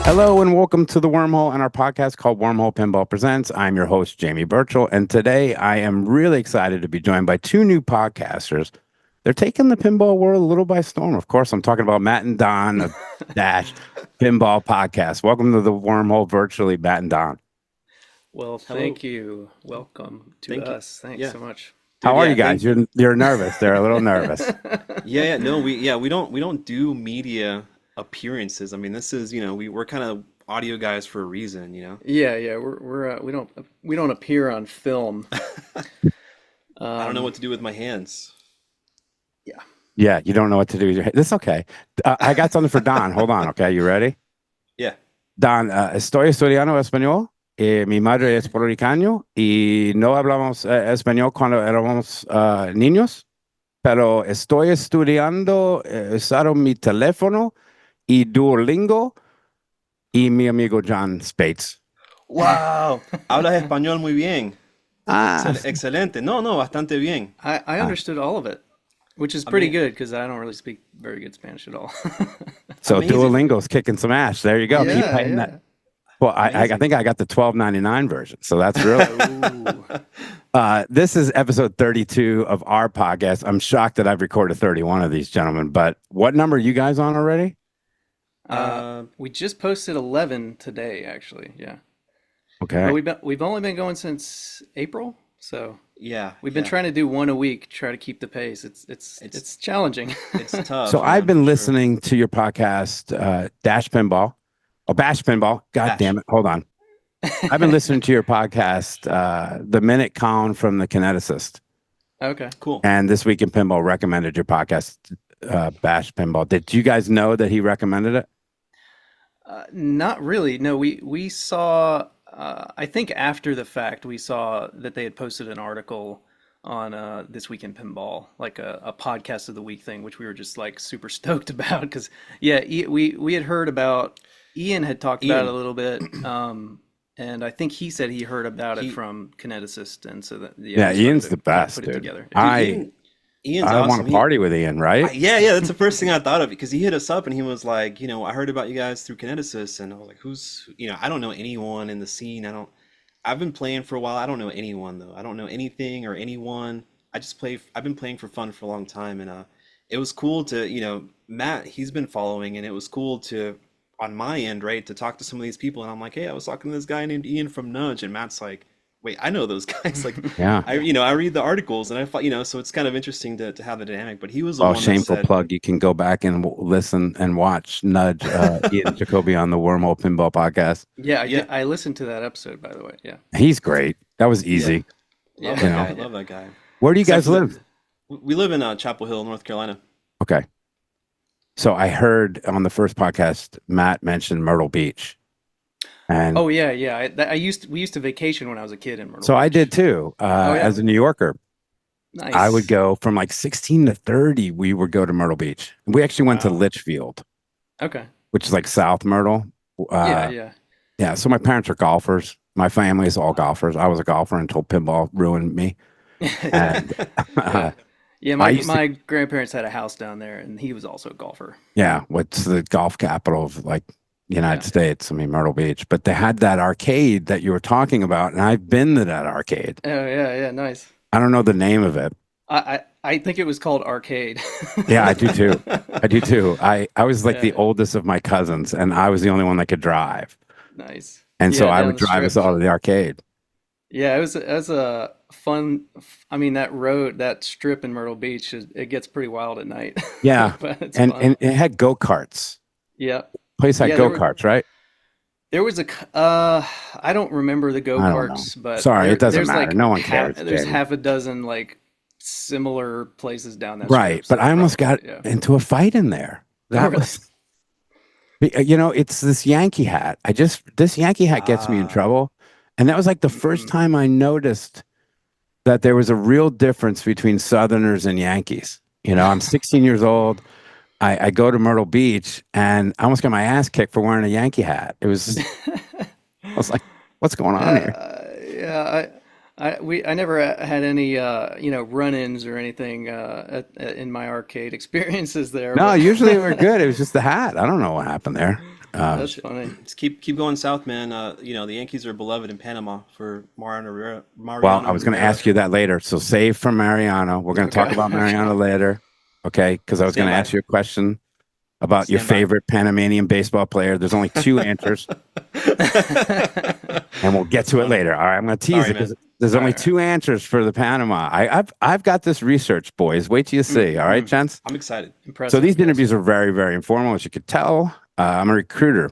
Hello and welcome to the Wormhole and our podcast called Wormhole Pinball Presents. I'm your host, Jamie Burchell, and today I am really excited to be joined by two new podcasters. They're taking the pinball world a little by storm. Of course, I'm talking about Matt and Don of Dash Pinball Podcast. Welcome to the Wormhole virtually, Matt and Don. Well, thank you. Welcome to us. Thanks so much. How are you guys? You're nervous. They're a little nervous. We don't do media appearances. I mean, this is, we're kind of audio guys for a reason, Yeah. We don't appear on film. I don't know what to do with my hands. Yeah, you don't know what to do with your head. That's okay. I got something for Don. Hold on, okay? You ready? Yeah. Don, estoy estudiando español. Mi madre es puertorriqueño y no hablamos español cuando éramos niños, pero estoy estudiando, usando mi teléfono y Duolingo y mi amigo John Spates. ¡Wow! Hablas español muy bien. Ah, Excelente. No, bastante bien. I understood all of it, which is pretty good because I don't really speak very good Spanish at all. So Amazing. Duolingo's kicking some ass. There you go. Keep paying that. Well, I think I got the $12.99 version, so that's really. This is episode 32 of our podcast. I'm shocked that I've recorded 31 of these, gentlemen. But what number are you guys on already? We just posted 11 today, actually. Yeah. Okay. But we've only been going since April, so Yeah. we've been trying to do one a week, try to keep the pace. It's challenging. It's tough. So I've been listening to your podcast, Bash Pinball. God damn it. Hold on. I've been listening to your podcast, The Minute Colin from the Kineticist. Okay. Cool. And This Week in Pinball recommended your podcast, Bash Pinball. Did you guys know that he recommended it? Not really. No, we saw, I think after the fact, we saw that they had posted an article on This Week in Pinball, like a podcast of the week thing, which we were just like super stoked about because, we had heard about, Ian had talked about it a little bit, and I think he said he heard about it from Kineticist, and so that Ian's the best, put dude. it together. Ian's I awesome. want to party with Ian, right? Yeah, that's the first thing I thought of because he hit us up and he was like, I heard about you guys through Kineticist, and I was like, I don't know anyone in the scene. I've been playing for a while. I don't know anyone though. I don't know anything or anyone. I've been playing for fun for a long time, and it was cool to, Matt, he's been following, and it was cool to, on my end, right, to talk to some of these people, and I'm like, hey, I was talking to this guy named Ian from Nudge, and Matt's like, wait, I know those guys. Like, Yeah. I read the articles, and I thought, so it's kind of interesting to have the dynamic. But he was the Oh, one shameful that said, plug. You can go back and listen and watch Nudge Ian Jacoby on the Wormhole Pinball Podcast. Yeah, I listened to that episode, by the way. Yeah. He's great. That was easy. love Yeah. that guy, love that guy. Where do you Except guys live? We live in Chapel Hill, North Carolina. Okay. So I heard on the first podcast, Matt mentioned Myrtle Beach. And Oh yeah. We used to vacation when I was a kid in Myrtle so I Beach. did too. yeah? As a New Yorker, Nice. I would go from like 16 to 30. We would go to Myrtle Beach. We actually went to Wow. Litchfield, Okay. which is like South Myrtle. Yeah. Yeah. So my parents are golfers. My family is all golfers. I was a golfer until pinball ruined me. And Yeah, I used my grandparents had a house down there, and he was also a golfer. yeah, what's the golf capital of like the United States? I mean, Myrtle Beach. But they had that arcade that you were talking about, and I've been to that arcade. Oh yeah, nice. I don't know the name of it. I think it was called Arcade. Yeah, I do too. I was like the oldest of my cousins, and I was the only one that could drive. Nice. And so Yeah, I down would the drive us strip. all to the arcade. Yeah, it was a fun. I mean, that road, that strip in Myrtle Beach, it gets pretty wild at night. Yeah. But it's And fun. and it had go-karts. Yeah. Place had Yeah, there go-karts, right? There was I don't remember the I don't know. go-karts, but Sorry, it doesn't there's matter. like No one cares, there's Jamie. half a dozen like similar places down that Right. strip, But so I almost got probably, into a fight in there. That really? was it's this Yankee hat. This Yankee hat gets me in trouble. And that was like the first time I noticed that there was a real difference between Southerners and Yankees. I'm 16 years old. I go to Myrtle Beach and I almost got my ass kicked for wearing a Yankee hat. I was like, what's going on here? Yeah, I never had any run-ins or anything in my arcade experiences there, No, but usually we're good. It was just the hat. I don't know what happened there. that's funny. Just keep going south, man. The Yankees are beloved in Panama for Mariano Rivera. Well, I Mariano was going to Rivera. ask you that later. So save from Mariano. We're going to talk Okay, about okay. Mariano later. Okay. Because I was going Stand to by. ask you a question about your Stand by. favorite Panamanian baseball player. There's only two answers, and we'll get That's to it funny. later. All right. I'm going to tease Sorry, it because man. there's All only right. two answers for the Panama. I've got this research, boys. Wait till you see. All right, Mm. gents. I'm excited. So Impressive, these yes. interviews are very, very informal, as you could tell. I'm a recruiter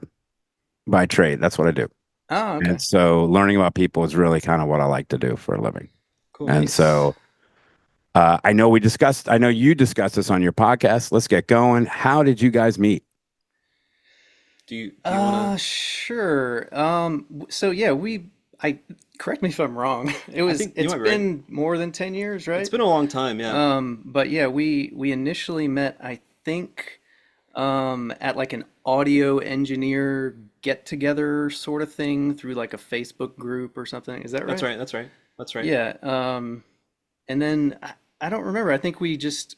by trade. That's what I do. Oh, And okay. so learning about people is really kind of what I like to do for a living. Cool. And Nice. so I know you discussed this on your podcast. Let's get going. How did you guys meet? Do you want to? Sure. So yeah, I correct me if I'm wrong. I think you It's might be right. been more than 10 years, It's right? been a long time. Yeah. But yeah, we initially met, I think, at like an audio engineer get together sort of thing through like a Facebook group or something. Is that That's right? right. That's right. That's right. Yeah. And then I don't remember. I think we just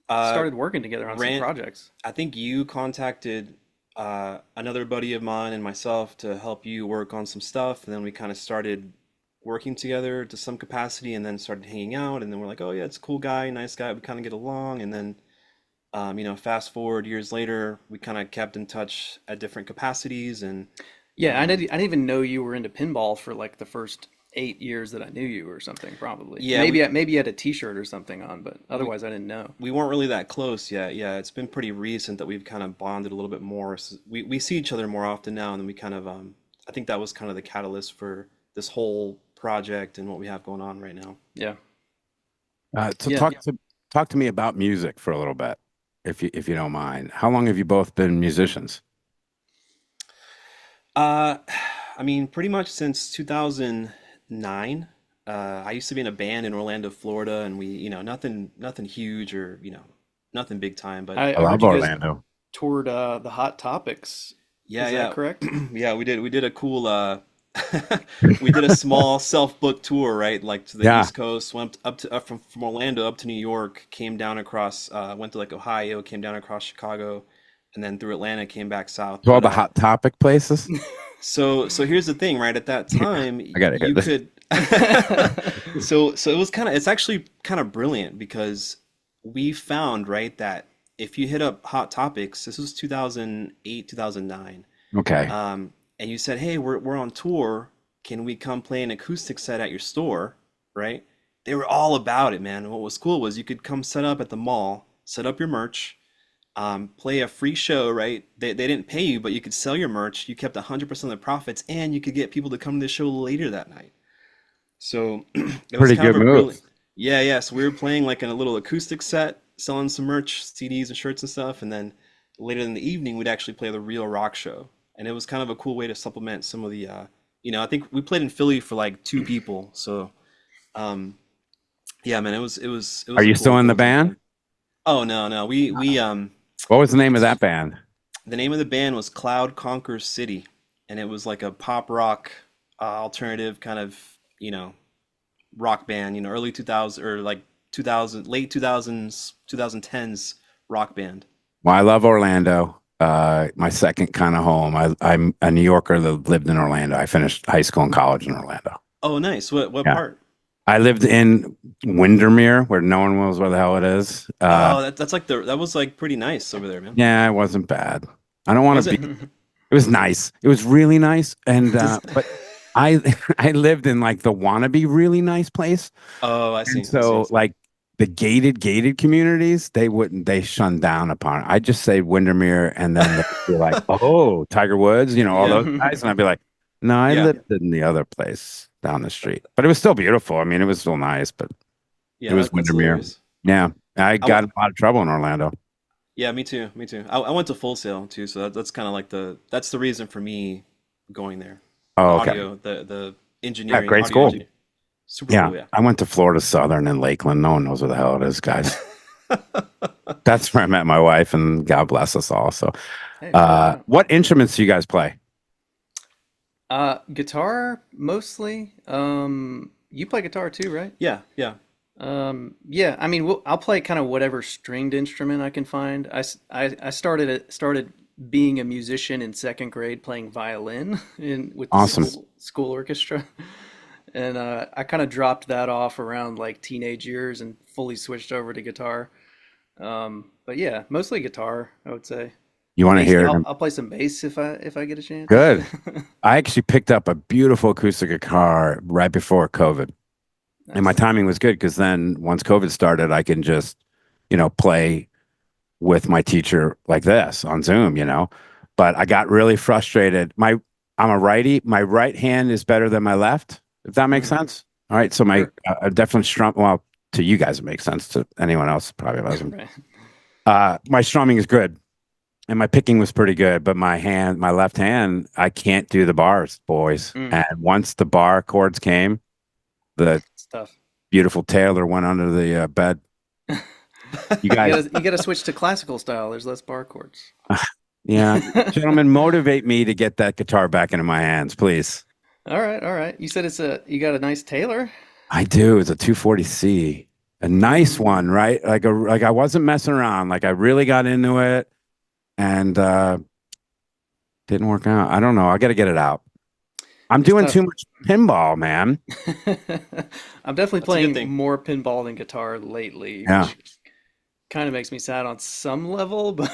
Uh, started working together on some Rant. projects. I think you contacted another buddy of mine and myself to help you work on some stuff, and then we kind of started working together to some capacity, and then started hanging out, and then we're like, oh yeah, it's a cool guy, nice guy. We kind of get along, and then fast forward years later, we kind of kept in touch at different capacities, and Yeah, um, I didn't even know you were into pinball for like the first 8 years that I knew you or something, probably. yeah, we Maybe you had a t-shirt or something on, but we otherwise I didn't know. we weren't really that close yet. Yeah, it's been pretty recent that we've kind of bonded a little bit more. We see each other more often now, and then we kind of I think that was kind of the catalyst for this whole project and what we have going on right now. Yeah. So Yeah. talk to me about music for a little bit, if you don't mind. How long have you both been musicians? Uh, I mean, pretty much since 2009. I used to be in a band in Orlando, Florida, and we, nothing huge or, nothing big time, but I I heard love you guys Orlando. toured the Hot Topics. yeah, Is that yeah. correct? Yeah, we did a cool we did a small self-booked tour, right? Like to the Yeah. East Coast, went up to from Orlando up to New York, came down across went to like Ohio, came down across Chicago, and then through Atlanta came back south. To all But the hot topic places. so here's the thing, right? At that time, I gotta hear you this. could so it was it's actually kind of brilliant because we found, right, that if you hit up Hot Topics, this was 2008, 2009, Okay. and you said, "Hey, we're on tour. Can we come play an acoustic set at your store?" Right? They were all about it, man. What was cool was you could come set up at the mall, set up your merch, play a free show, right? They didn't pay you, but you could sell your merch. You kept 100% of the profits, and you could get people to come to the show later that night. So it was Pretty kind of good a move. brilliant. Yeah, yeah. So we were playing like in a little acoustic set, selling some merch, CDs and shirts and stuff, and then later in the evening we'd actually play the real rock show, and it was kind of a cool way to supplement some of the. I think we played in Philly for like two people, so um, yeah, man, it Are was a you still in the cool band? time. Oh no, no, we What was the name of that it's band? the name of the band was Cloud Conquers City, and it was like a pop rock alternative kind of you know rock band, early 2000 or like 2000, late 2000s, 2010s rock band. Well, I love Orlando. My second kind of home. I'm a New Yorker that lived in Orlando. I finished high school and college in Orlando. Oh, nice. What Yeah. part? I lived in Windermere, where no one knows where the hell it is. Oh, that's like that was like pretty nice over there, man. Yeah, it wasn't bad. I don't want Was to it? be. It was nice. It was really nice, and Does but I I lived in like the wannabe really nice place, Oh, I and see. I see. I so see. like the gated communities, they shun down upon it. I just say Windermere, and then they'd be like, "Oh, Tiger Woods," all Yeah. those guys, and I'd be like, "No, I Yeah. lived in the other place down the street," but it was still beautiful. I mean, it was still nice, but it Yeah, was that's Windermere. hilarious. Yeah, I I got went in a lot of trouble in Orlando. Yeah, me too. Me too. I went to Full Sail too, so that's kind of like that's the reason for me going there. The Oh, okay. audio, the Yeah, engineering, great audio school. engineering. Super Yeah, cool, yeah. I went to Florida Southern in Lakeland. No one knows where the hell it is, guys. That's where I met my wife, and God bless us all. So, Hey, there you go. what instruments do you guys play? Guitar mostly. You play guitar too, right? Yeah, yeah. Yeah, I mean, I'll play kind of whatever stringed instrument I can find. I started being a musician in second grade playing violin in with the Awesome. school orchestra, and I kind of dropped that off around like teenage years and fully switched over to guitar. But yeah, mostly guitar, I would say. You want to Occasionally, hear I'll play some bass if I get a chance. Good. I actually picked up a beautiful acoustic guitar right before COVID, and my Nice. timing was good because then once COVID started, I can just, play with my teacher like this on Zoom, But I got really frustrated. I'm a righty. My right hand is better than my left, if that makes Mm, sense. All right. So sure. I definitely strum. Well, to you guys, it makes sense. To anyone else, it probably doesn't. Right. My strumming is good and my picking was pretty good, but my left hand, I can't do the bars, boys. Mm, And once the bar chords came, the it's tough. beautiful Taylor went under the bed. You guys, You gotta switch to classical style. There's less bar chords. yeah, gentlemen, motivate me to get that guitar back into my hands, please. All right, all right. You said you got a nice Taylor. I do. It's a 240C, a nice Mm, one, right? Like I wasn't messing around. Like I really got into it, and didn't work out. I don't know. I got to get it out. I'm it's doing too tough. much pinball, man. I'm definitely That's a good playing thing. more pinball than guitar lately, Yeah, which kind of makes me sad on some level, but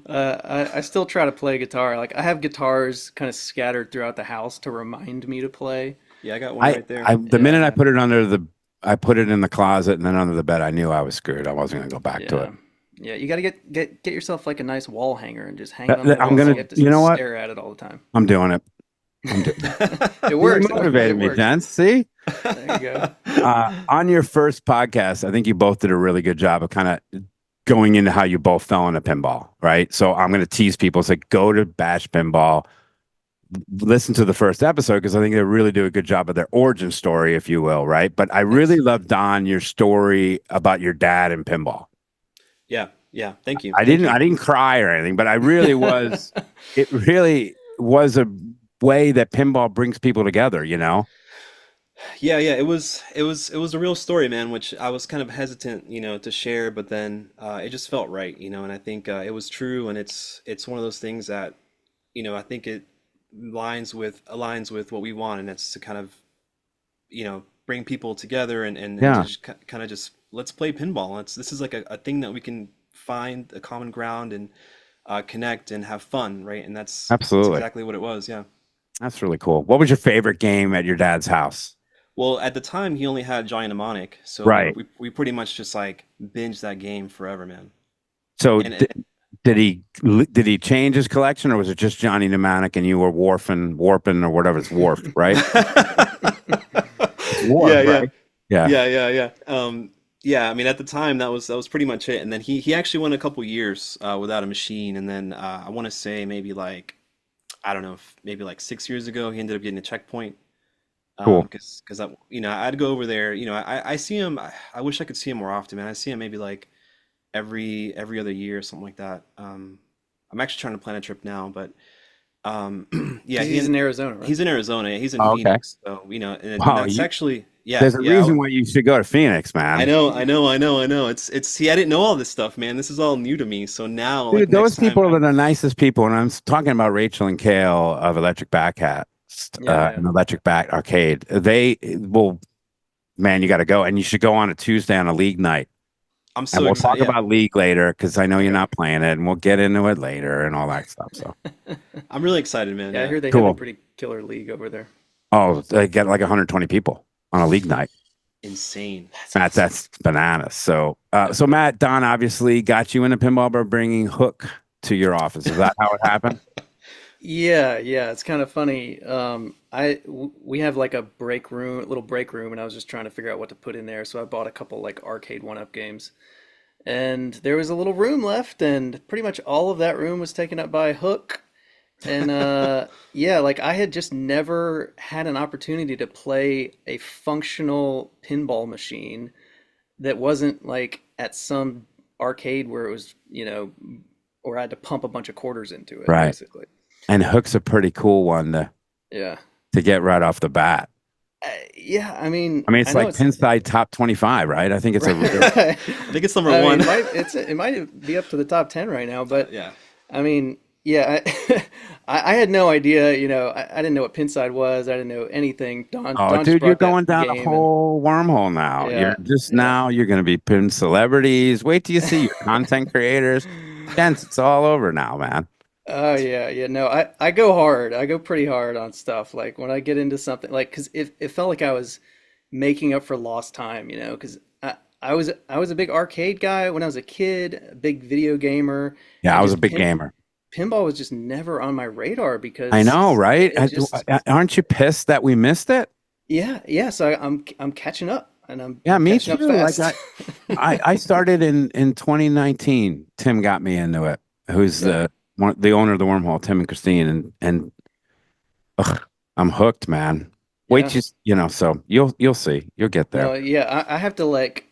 I still try to play guitar. Like I have guitars kind of scattered throughout the house to remind me to play. Yeah, I got one right there. the minute Yeah, I put it in the closet and then under the bed, I knew I was screwed. I wasn't gonna go back to it. yeah, yeah. You got to get yourself like a nice wall hanger and just hang it on the I'm wall so gonna, you have to you know what? stare at it all the time. I'm doing it. I'm doing it. It See, you works though. motivated It me, works. gents. See? There you go. On your first podcast, I think you both did a really good job of kind of going into how you both fell into pinball, right? So I'm going to tease people. It's like, go to Bash Pinball, listen to the first episode because I think they really do a good job of their origin story, if you will, right? But I really Thanks. love, Don, your story about your dad and pinball. Yeah, yeah. Thank you. I Thank didn't you. I didn't cry or anything, but I really was. It really was a way that pinball brings people together, Yeah, yeah, it was a real story, man, which I was kind of hesitant, to share, but then it just felt right, and I think it was true, and it's one of those things that, I think it aligns with what we want, and it's to kind of, bring people together and to Yeah, just kind of just let's play pinball. This is like a thing that we can find a common ground and connect and have fun, right? And that's absolutely. exactly what it was, yeah. That's really cool. What was your favorite game at your dad's house? Well, at the time, he only had Johnny Mnemonic, so we, Right. we we pretty much just like binged that game forever, man. So And did he change his collection, or was it just Johnny Mnemonic and you were warping or whatever it's warped, right? It's yeah, warped, yeah, right? Yeah. yeah. Yeah. I mean, at the time, that was pretty much it. And then he actually went a couple years without a machine, and then I want to say maybe like I don't know, maybe like 6 years ago, he ended up getting a checkpoint. Cool. Because I'd go over there. I see him. I wish I could see him more often, man. I see him maybe like every other year or something like that. I'm actually trying to plan a trip now, but yeah, Because he's in Arizona, right? he's in Arizona. He's in Oh, okay. Phoenix, so and Wow. that's actually yeah, There's a yeah. reason why you should go to Phoenix, I man. know, I know, I know, I know. It's see, I didn't know all this stuff, man. This is all new to me. So now, like Dude, next those time, people are the nicest people. And talking about Rachel and Kale of Electric Back Hat, Yeah, yeah. and Electric Back Arcade. They will, man, you got to go. And you should go on a Tuesday on a league night. I'm And so we'll excited. talk Yeah, about league later because I know you're Okay. not playing it, and we'll get into it later and all that stuff. So I'm really excited, man. Yeah, I Yeah, hear they have a cool. pretty killer league over there. Oh, they get like 120 people on a league night. insane. That's Matt, awesome. that's bananas. So, That's so cool. Matt, Don obviously got you into pinball by bringing Hook to your office. Is that how it happened? Yeah, yeah, it's kind of funny. We have like a little break room, and I was just trying to figure out what to put in there. So I bought a couple like arcade one-up games, and there was a little room left, and pretty much all of that room was taken up by Hook. And yeah, like I had just never had an opportunity to play a functional pinball machine that wasn't like at some arcade where it was, or I had to pump a bunch of quarters into it, Right. basically. And Hook's a pretty cool one to Yeah. get right off the bat. Yeah, I mean, I mean, I it's know like it's Pinside top 25, right? I think it's a real. right. I think it's number I mean, one. it might be up to the top 10 right now, but Yeah. I mean, yeah, I had no idea, I didn't know what Pinside was. I didn't know anything. Oh, Don just dude, you're brought that going down a game and whole wormhole now. You're yeah, just yeah. now you're going to be pin celebrities. Wait till you see your content creators. Gents, it's all over now, man. Oh yeah, yeah. No, I go hard. I go pretty hard on stuff. Like when I get into something, like because it felt like I was making up for lost time, because I was a big arcade guy when I was a kid, a big video gamer, Yeah, and I was a just big gamer. pinball was just never on my radar I because know, right? it just Aren't you pissed that we missed it? yeah, yeah. So I'm catching up, and Yeah, I'm me catching up too. Like fast. I started in 2019. Tim got me into it. Who's Yeah. the owner of the wormhole, Tim and Christine, and ugh, I'm hooked, man. Wait, Yeah. so you'll see. You'll get there. No, yeah, I have to like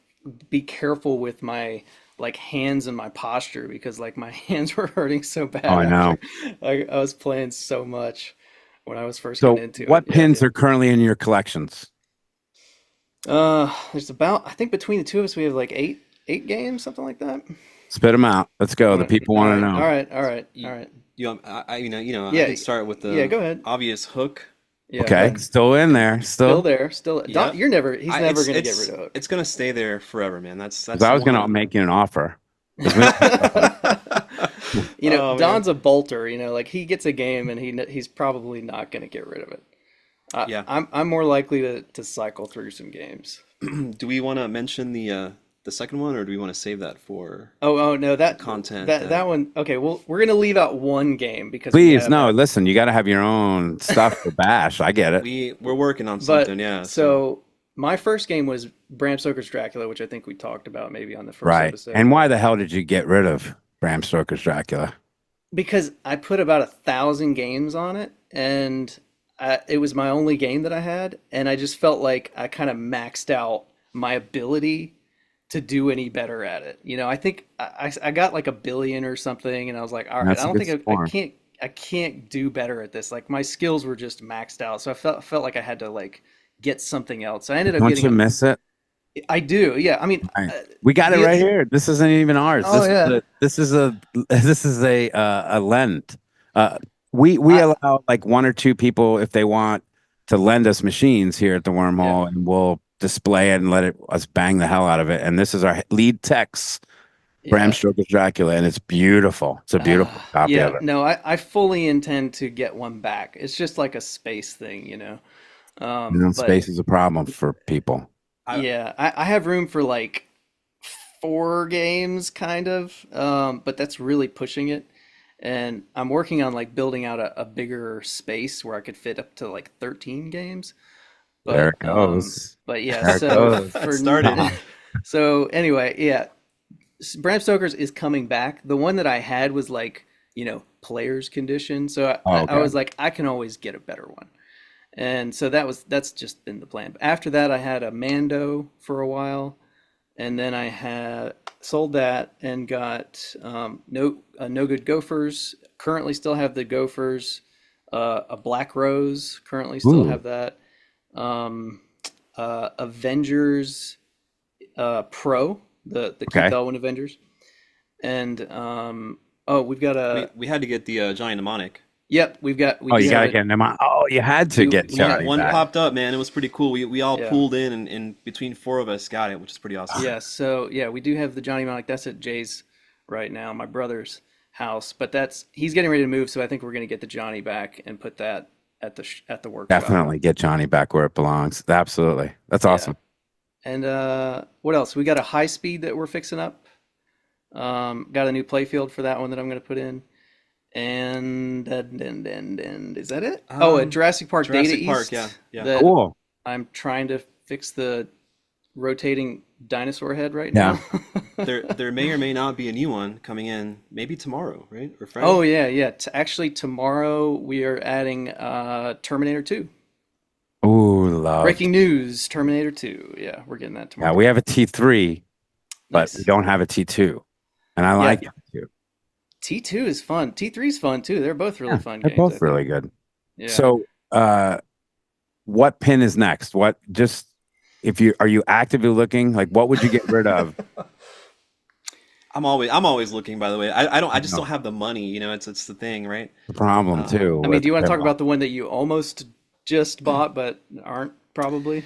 be careful with my like hands and my posture because like my hands were hurting so Oh, bad I know. after I was playing so much when I was first getting So, into it. what Yeah. pins are currently in your collections? There's about I think between the two of us we have like eight games, something like that. Spit them out. Let's go. All The right, people all want to right, all know. right, all right, all You, right. I Yeah, can start with yeah, the go ahead. obvious hook. Yeah, Okay, hook. still in there, Still still. there, still Don, Yep. he's I never gonna get rid of hook. it's gonna stay there forever, man. Because That's I was one gonna of make you an offer because we don't have stuff like Oh man. Don's a bolter, like he gets a game and he's probably not going to get rid of it. Yeah. I'm more likely to cycle through some games. Do we want to mention the second one, or do we want to save that for Oh no, that content that that that one. Okay, well we're going to leave out one game because we Please, have no. that. Listen, you got to have your own stuff for Bash. I get it. we're working on something, But yeah. So so my first game was Bram Stoker's Dracula, which I think we talked about maybe on the first Right. episode. And why the hell did you get rid of Bram Stoker's Dracula? Because I put about 1,000 games on it, and it was my only game that I had, and I just felt like I kind of maxed out my ability to do any better at it. I think I got like 1 billion or something, and I was like, all right, I That's a don't good think I score. can't do better at this. Like my skills were just maxed out, so I felt like I had to like get something else. I ended up Don't getting you miss it? I do, yeah. I mean, Right. We got it the right here. This isn't even ours. oh yeah, This is a this is a lend. Uh, we I allow like one or two people if they want to lend us machines here at the yeah. Wormhole, and we'll display it and let us bang the hell out of it. And this is our lead text, Bram Yeah. Stoker's Dracula, and it's beautiful. It's a beautiful copy of Yeah, it. no, I fully intend to get one back. It's just like a space thing. But Space is a problem for people. I yeah, I have room for like 4 games, kind of. But that's really pushing it. And I'm working on like building out a bigger space where I could fit up to like 13 games. There But it goes. but yeah, There it so goes. it started. so anyway, yeah, Bram Stoker's is coming back. The one that I had was like, player's condition. So Oh, I okay. was like, I can always get a better one. And so that's just been the plan. After that, I had a Mando for a while, and then I had sold that and got no good Gophers. Currently, still have the Gophers. A Black Rose. Currently, still Ooh, have that. Um, Avengers Pro, the Keith okay. Elwin Avengers, and oh, we've got a We had to get the Johnny Mnemonic. yep, we Oh, do you have gotta it. get them out. Oh, you had to get We had Yeah, Johnny one back. popped up, man. It was pretty cool. We all yeah. pooled in, and between four of us got it, which is pretty awesome. Yeah, so yeah, we do have the Johnny Mnemonic. That's at Jay's right now, my brother's house. But he's getting ready to move, so I think we're gonna get the Johnny back and put that at the workshop. Definitely get Johnny back where it belongs. Absolutely. That's Yeah. awesome. And what else? We got a high speed that we're fixing up. Got a new playfield for that one that I'm gonna put in. And is that it? Oh, a Jurassic Park Data Jurassic Park, East yeah, yeah. that Cool. I'm trying to fix the rotating dinosaur head right Yeah. now. There may or may not be a new one coming in, maybe tomorrow, right? Or Oh Friday. yeah, yeah. Actually, tomorrow we are adding Terminator 2. Ooh, love. Breaking news, Terminator 2. Yeah, we're getting that Yeah, tomorrow. we have a T3, but we Nice. don't have a T2. And I Yeah, like it too. T2 is fun. T3 is fun too. They're both really Yeah, fun they're games, I both think. really good. Yeah. So, what pin is next? What just if you are you actively looking? Like, what would you get rid of? I'm always looking, by the way. I just No, don't have the money, it's the thing, right? the problem Um, too I mean, with do you want to talk pinball. about the one that you almost just bought but aren't probably?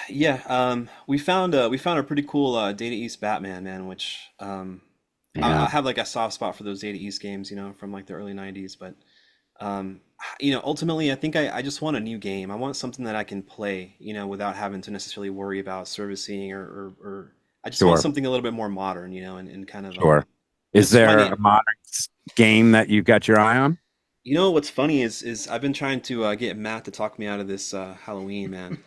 yeah, we found a pretty cool Data East Batman, man, which I Yeah, have like a soft spot for those Data East games, from like the early 90s, but um ultimately I think I just want a new game. I want something that I can play, without having to necessarily worry about servicing or I just want sure, something a little bit more modern, and kind of sure. Is it's there funny. a modern game that you've got your eye on? What's funny is I've been trying to get Matt to talk me out of this Halloween, man.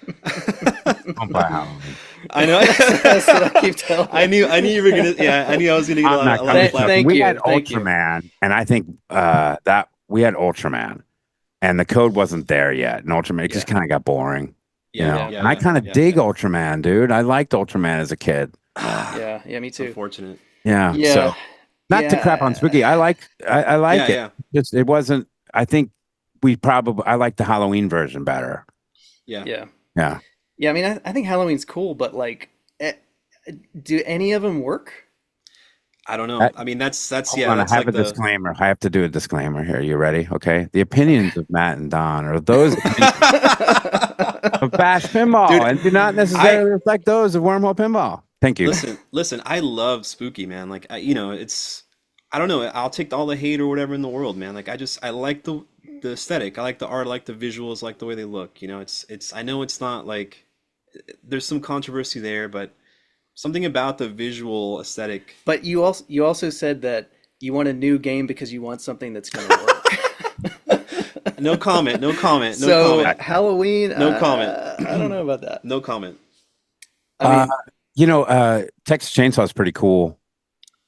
Don't buy Halloween. I know. That's what I keep telling I him. knew you were gonna. Yeah, I knew I was gonna get a I'm lot of not. a lot I'm of just flack. joking. Thank We had you, thank you. Ultraman, and I think that we had Ultraman, and the code wasn't there yet. And Ultraman, it just Yeah, kind of got boring, Yeah, yeah, yeah, And I yeah, kind of yeah, dig yeah. Ultraman, dude. I liked Ultraman as a kid. yeah. Me It's too. unfortunate. Yeah. Yeah, So not to crap on yeah, Spooky. I Yeah, like it. yeah, Just it wasn't. I think I like the Halloween version better. yeah. yeah, Yeah. yeah. I mean, I think Halloween's cool, but like, eh, do any of them work? I don't know. That, I mean, that's hold yeah, on. I that's have like a the. disclaimer. I have to do a disclaimer here. You ready? Okay. The opinions of Matt and Don are those of Bash Pinball Dude, and do not I necessarily reflect those of Wormhole Pinball. Thank you. listen. I love Spooky, man. Like, it's. I don't know. I'll take all the hate or whatever in the world, man. Like, I like the aesthetic. I like the art. I like the visuals. I like the way they look. It's. I know it's not like there's some controversy there, but something about the visual aesthetic. But you also said that you want a new game because you want something that's going to work. No comment. No comment. No So comment. Halloween, No comment. I don't know about that. No comment. I Uh, mean, Texas Chainsaw is pretty cool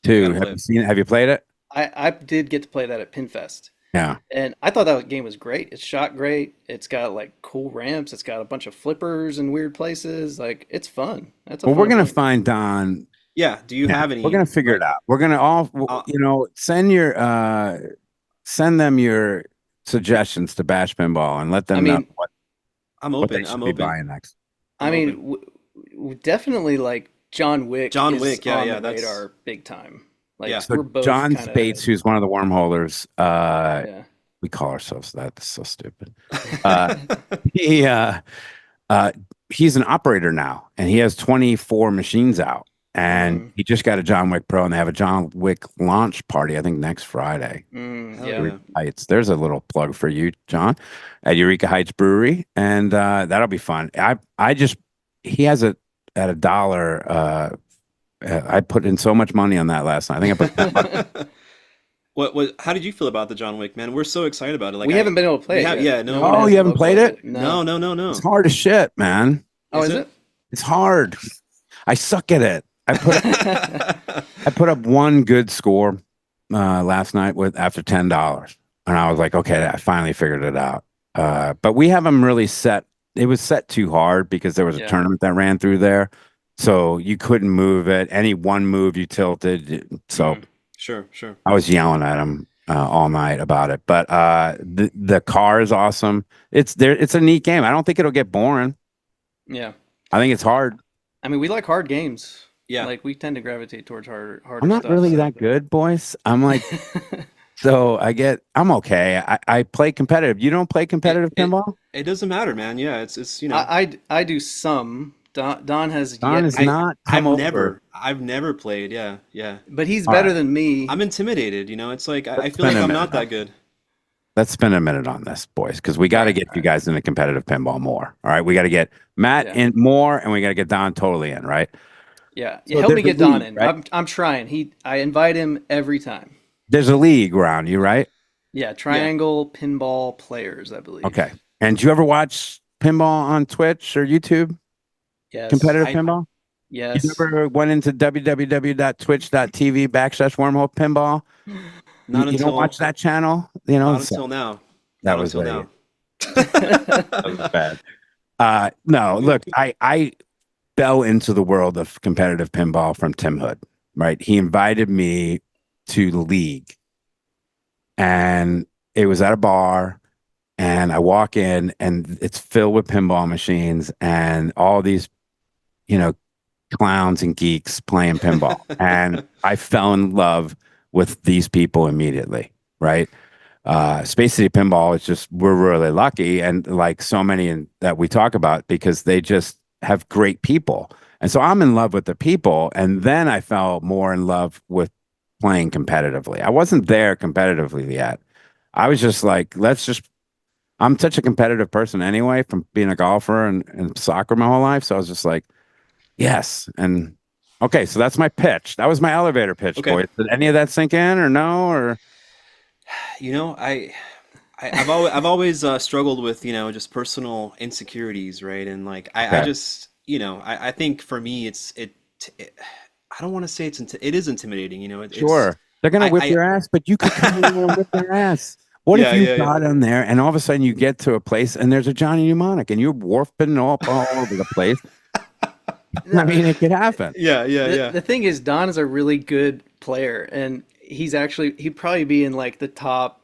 I too. gotta Have play you it. seen it? Have you played it? I did get to play that at Pinfest, Yeah. and I thought that game was great. It's shot great. It's got like cool ramps. It's got a bunch of flippers in weird places. Like it's fun. That's a Well, we're fun gonna game. find Don. Yeah. Do you Yeah, have we're any gonna figure it like? out. We're gonna all, Uh, send them your suggestions to Bash Pinball and let I them know mean, I'm what they open. should I'm be open. buying next. I I'm mean, open. definitely like John Wick John is Wick. Yeah, on the yeah. That's radar big time. Like yeah. So we're both John kind of Spates, ahead. who's one of the wormholers, Yeah. we call ourselves that. That's so stupid. Uh, he uh, he's an operator now, and he has 24 machines out, and Mm, he just got a John Wick Pro, and they have a John Wick launch party, I think next Friday. Hell yeah. yeah. Eureka Heights. There's a little plug for you, John, at Eureka Heights Brewery, and that'll be fun. I just he has it at $1. I put in so much money on that last night. I think I put 10 bucks. What? How did you feel about the John Wick, man? We're so excited about it. Like We haven't been able to we play it have, yet. yeah, No no, one Oh, no, you has haven't played localized it? it. no, No. no, no, It's no. hard as shit, man. Oh, Is is it? it? It's hard. I suck at it. I put up one good score last night with after $10, and I was like, okay, I finally figured it out. But we haven't really set. It was set too hard because there was a Yeah. tournament that ran through there, so you couldn't move it. Any one move you tilted. So Mm. Sure, sure. I was yelling at him all night about it. But the car is awesome. It's there. It's a neat game. I don't think it'll get boring. Yeah. I think it's hard. I mean, we like hard games. Yeah. Like we tend to gravitate towards I'm harder not stuff. really So. that good, boys. I'm like, so I'm okay. I play competitive. You don't play It competitive it pinball? it doesn't matter, man. Yeah, I do some. Don has Don yet is to, I not come I've over. never played. Yeah, yeah. but he's All better right. than me. I'm intimidated, It's like I Let's feel like spend a I'm minute not on that good. Let's spend a minute on this, boys, because we All got to right. get All you right. guys into competitive pinball more. All right. We got to get Matt Yeah. in more and we got to get Don totally in, right? Yeah. Yeah. So Help there's me a get Don league, in. right? I'm trying. I invite him every time. There's a league around you, right? Yeah. Yeah. Triangle Pinball Players, I believe. Okay. And do you ever watch pinball on Twitch or YouTube? Yes. Competitive I pinball? You Yes. never went into www.twitch.tv/wormhole pinball? not You don't until watch that channel? not So until now. that Not was until a now. that was bad. No, look, I fell into the world of competitive pinball from Tim Hood, right? He invited me to the league, and it was at a bar, and I walk in and it's filled with pinball machines and all these, you know, clowns and geeks playing pinball. And I fell in love with these people immediately, right? Space City Pinball is just, we're really lucky. And like so many that we talk about, because they just have great people. And so I'm in love with the people. And then I fell more in love with playing competitively. I wasn't there competitively yet. I was just like, I'm such a competitive person anyway, from being a golfer and soccer my whole life. So I was just like, yes. And okay, so that's my pitch. That was my elevator pitch, Okay. boys. Did any of that sink in or no? Or You know, I've always struggled with, you know, just personal insecurities, right? And like I okay, just, you know, I think for me it I don't want to say it is intimidating, you know. It's sure. They're gonna whip I your ass, but you could come in there and whip their ass. What if yeah, you yeah, yeah. got in there and all of a sudden you get to a place and there's a Johnny Mnemonic and you're warping all over the place? I No, mean, it could happen. Yeah, yeah, yeah. the thing is, Don is a really good player, and he'd probably be in like the top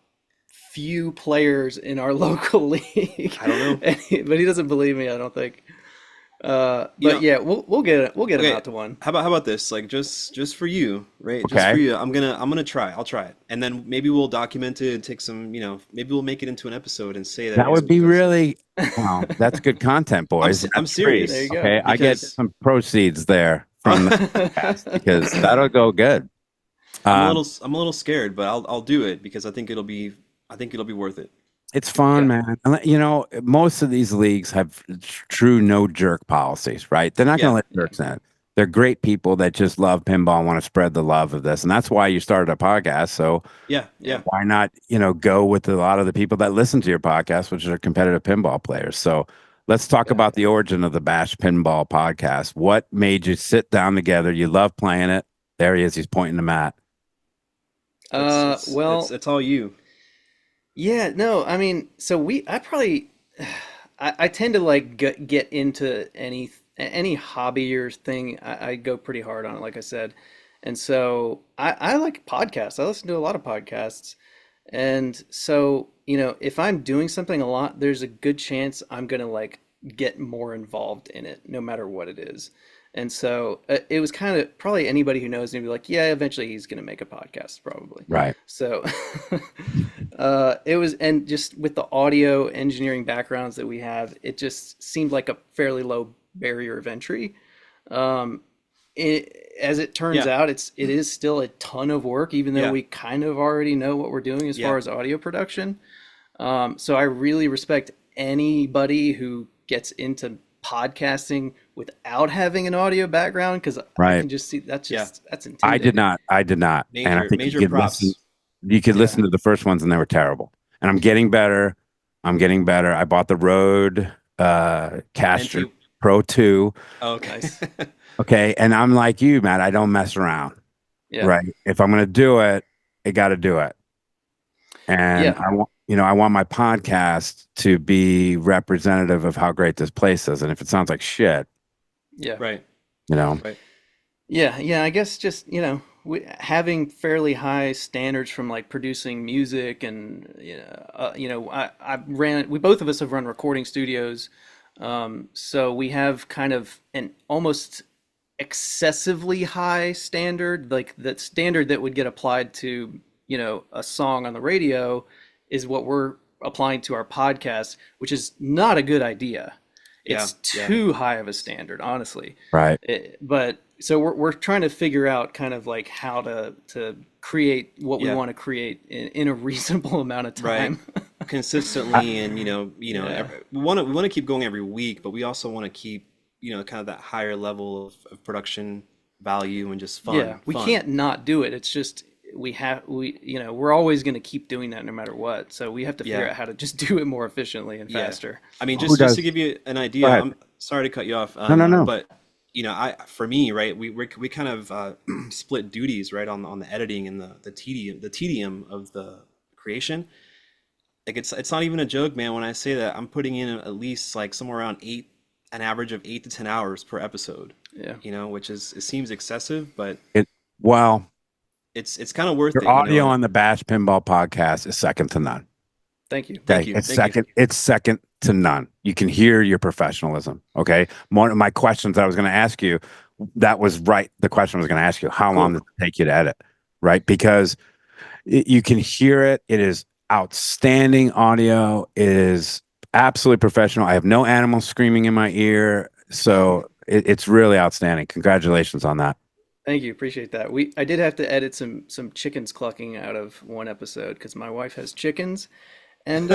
few players in our local league. I don't know. But he doesn't believe me, I don't think. You But know, yeah, we'll get him okay, out to one. how about this? Like just for you, right? Just for Okay. you. I'm gonna try. I'll try it. And then maybe we'll document it and take some, you know, maybe we'll make it into an episode and say that it That was would be because really, wow, that's good content, boys. I'm That's free. There you serious go. Okay. I get because some proceeds there from the podcast because that'll go good. Um, I'm a little scared, but I'll do it because I think it'll be worth it. it's fun, Yeah, man. And, you know, most of these leagues have true no jerk policies, right? They're not going to Yeah. let yeah, jerks in. They're great people that just love pinball and want to spread the love of this. And that's why you started a podcast. So Yeah, yeah. yeah. why not, you know, go with a lot of the people that listen to your podcast, which are competitive pinball players. So let's talk Yeah. about the origin of the Bash Pinball podcast. What made you sit down together? You love playing it. There he is. He's pointing to Matt. Well, It's all you. yeah, no, I mean, so I probably, I tend to like get into any hobby or thing. I go pretty hard on it, like I said, and so I like podcasts. I listen to a lot of podcasts, and so if I'm doing something a lot, there's a good chance I'm gonna like get more involved in it, no matter what it is. And so it was kind of probably anybody who knows me be like, yeah, eventually he's gonna make a podcast, probably. Right. So it was, and just with the audio engineering backgrounds that we have, it just seemed like a fairly low barrier of entry. Um, as it turns Yeah, out, it is still a ton of work, even though yeah, we kind of already know what we're doing as yeah, far as audio production. So I really respect anybody who gets into podcasting without having an audio background, because I Right. can just see yeah. that's I did intimidating. not. I did not. And I think Major props. you could Yeah. listen to the first ones and they were terrible. And I'm getting better. I'm getting better. I bought the Rode Caster NT. Pro 2. Oh, okay. Nice. Okay. And I'm like you, Matt. I don't mess around. Yeah. Right. If I'm gonna do it, I gotta do it. And Yeah. I want my podcast to be representative of how great this place is. And if it sounds like shit, Yeah. Right, you know, right. Yeah, yeah, I guess just, having fairly high standards from like producing music and, we both of us have run recording studios. So we have kind of an almost excessively high standard, like the standard that would get applied to, a song on the radio is what we're applying to our podcast, which is not a good idea. Yeah, It's yeah, too high of a standard, honestly. right. But so we're trying to figure out kind of like how to create what we yeah. want to create in a reasonable amount of Right. time. Consistently, and Yeah. we want to keep going every week, but we also want to keep, kind of that higher level of production value and just Yeah, fun, we fun. can't not do it. It's just we're always going to keep doing that no matter what. So we have to figure Yeah, out how to just do it more efficiently and yeah. faster. I mean, Who just to does? give you an Go idea, ahead. I'm sorry to cut you off, No, no, no. but I for me, right, we kind of split duties, right, on the editing and the tedium of the creation. Like it's not even a joke, man, when I say that I'm putting in at least like somewhere around an average of 8 to 10 hours per episode, Yeah. which it seems excessive, but It well, it's kind of worth your it, audio and on the Bash Pinball podcast is second to none. Thank you. Thank Okay, you. Thank you. it's second to none. You can hear your professionalism. Okay, one of my questions that I was going to ask you, that was right. The question I was going to ask you, how long Cool. did it take you to edit? Right, because you can hear it. It is outstanding audio. It is absolutely professional. I have no animals screaming in my ear, so it's really outstanding. Congratulations on that. Thank you. Appreciate that. I did have to edit some chickens clucking out of one episode because my wife has chickens, and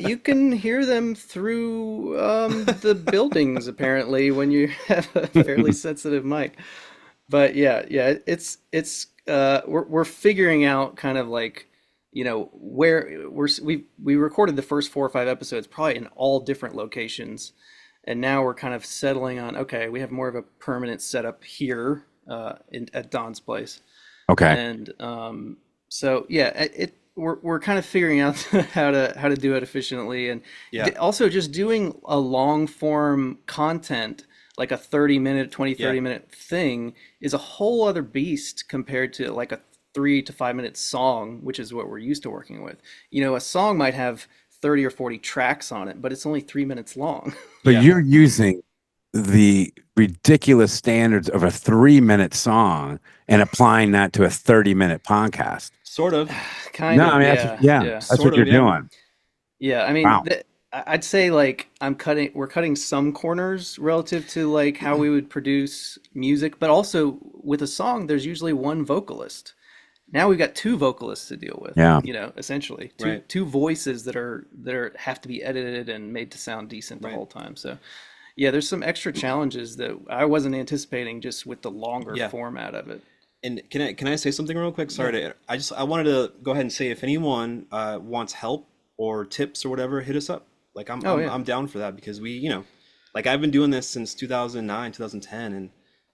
you can hear them through the buildings apparently when you have a fairly sensitive mic. But yeah, we're figuring out kind of like, where we recorded the first 4 or 5 episodes probably in all different locations, and now we're kind of settling on, okay, we have more of a permanent setup here at Don's place, Okay. and so yeah, we're kind of figuring out how to do it efficiently, and Yeah. also just doing a long form content like a 30-minute, 20, Yeah. 30-minute thing is a whole other beast compared to like a 3 to 5 minute song, which is what we're used to working with. A song might have 30 or 40 tracks on it, but it's only 3 minutes long. So Yeah. you're using the ridiculous standards of a 3-minute song and applying that to a 30-minute podcast. Sort of. Kind No, I of, mean, yeah, yeah. that's Sort what you're of, yeah. doing. Yeah, I mean, Wow. I'd say like we're cutting some corners relative to like how we would produce music, but also with a song, there's usually one vocalist. Now we've got two vocalists to deal with, Yeah. essentially two Right. two voices that have to be edited and made to sound decent the Right. whole time. So yeah, there's some extra challenges that I wasn't anticipating just with the longer Yeah. format of it. And can I say something real quick? Sorry Yeah. to I wanted to go ahead and say if anyone wants help or tips or whatever, hit us up. Like I'm Oh I'm yeah. I'm down for that because like I've been doing this since 2009, 2010, and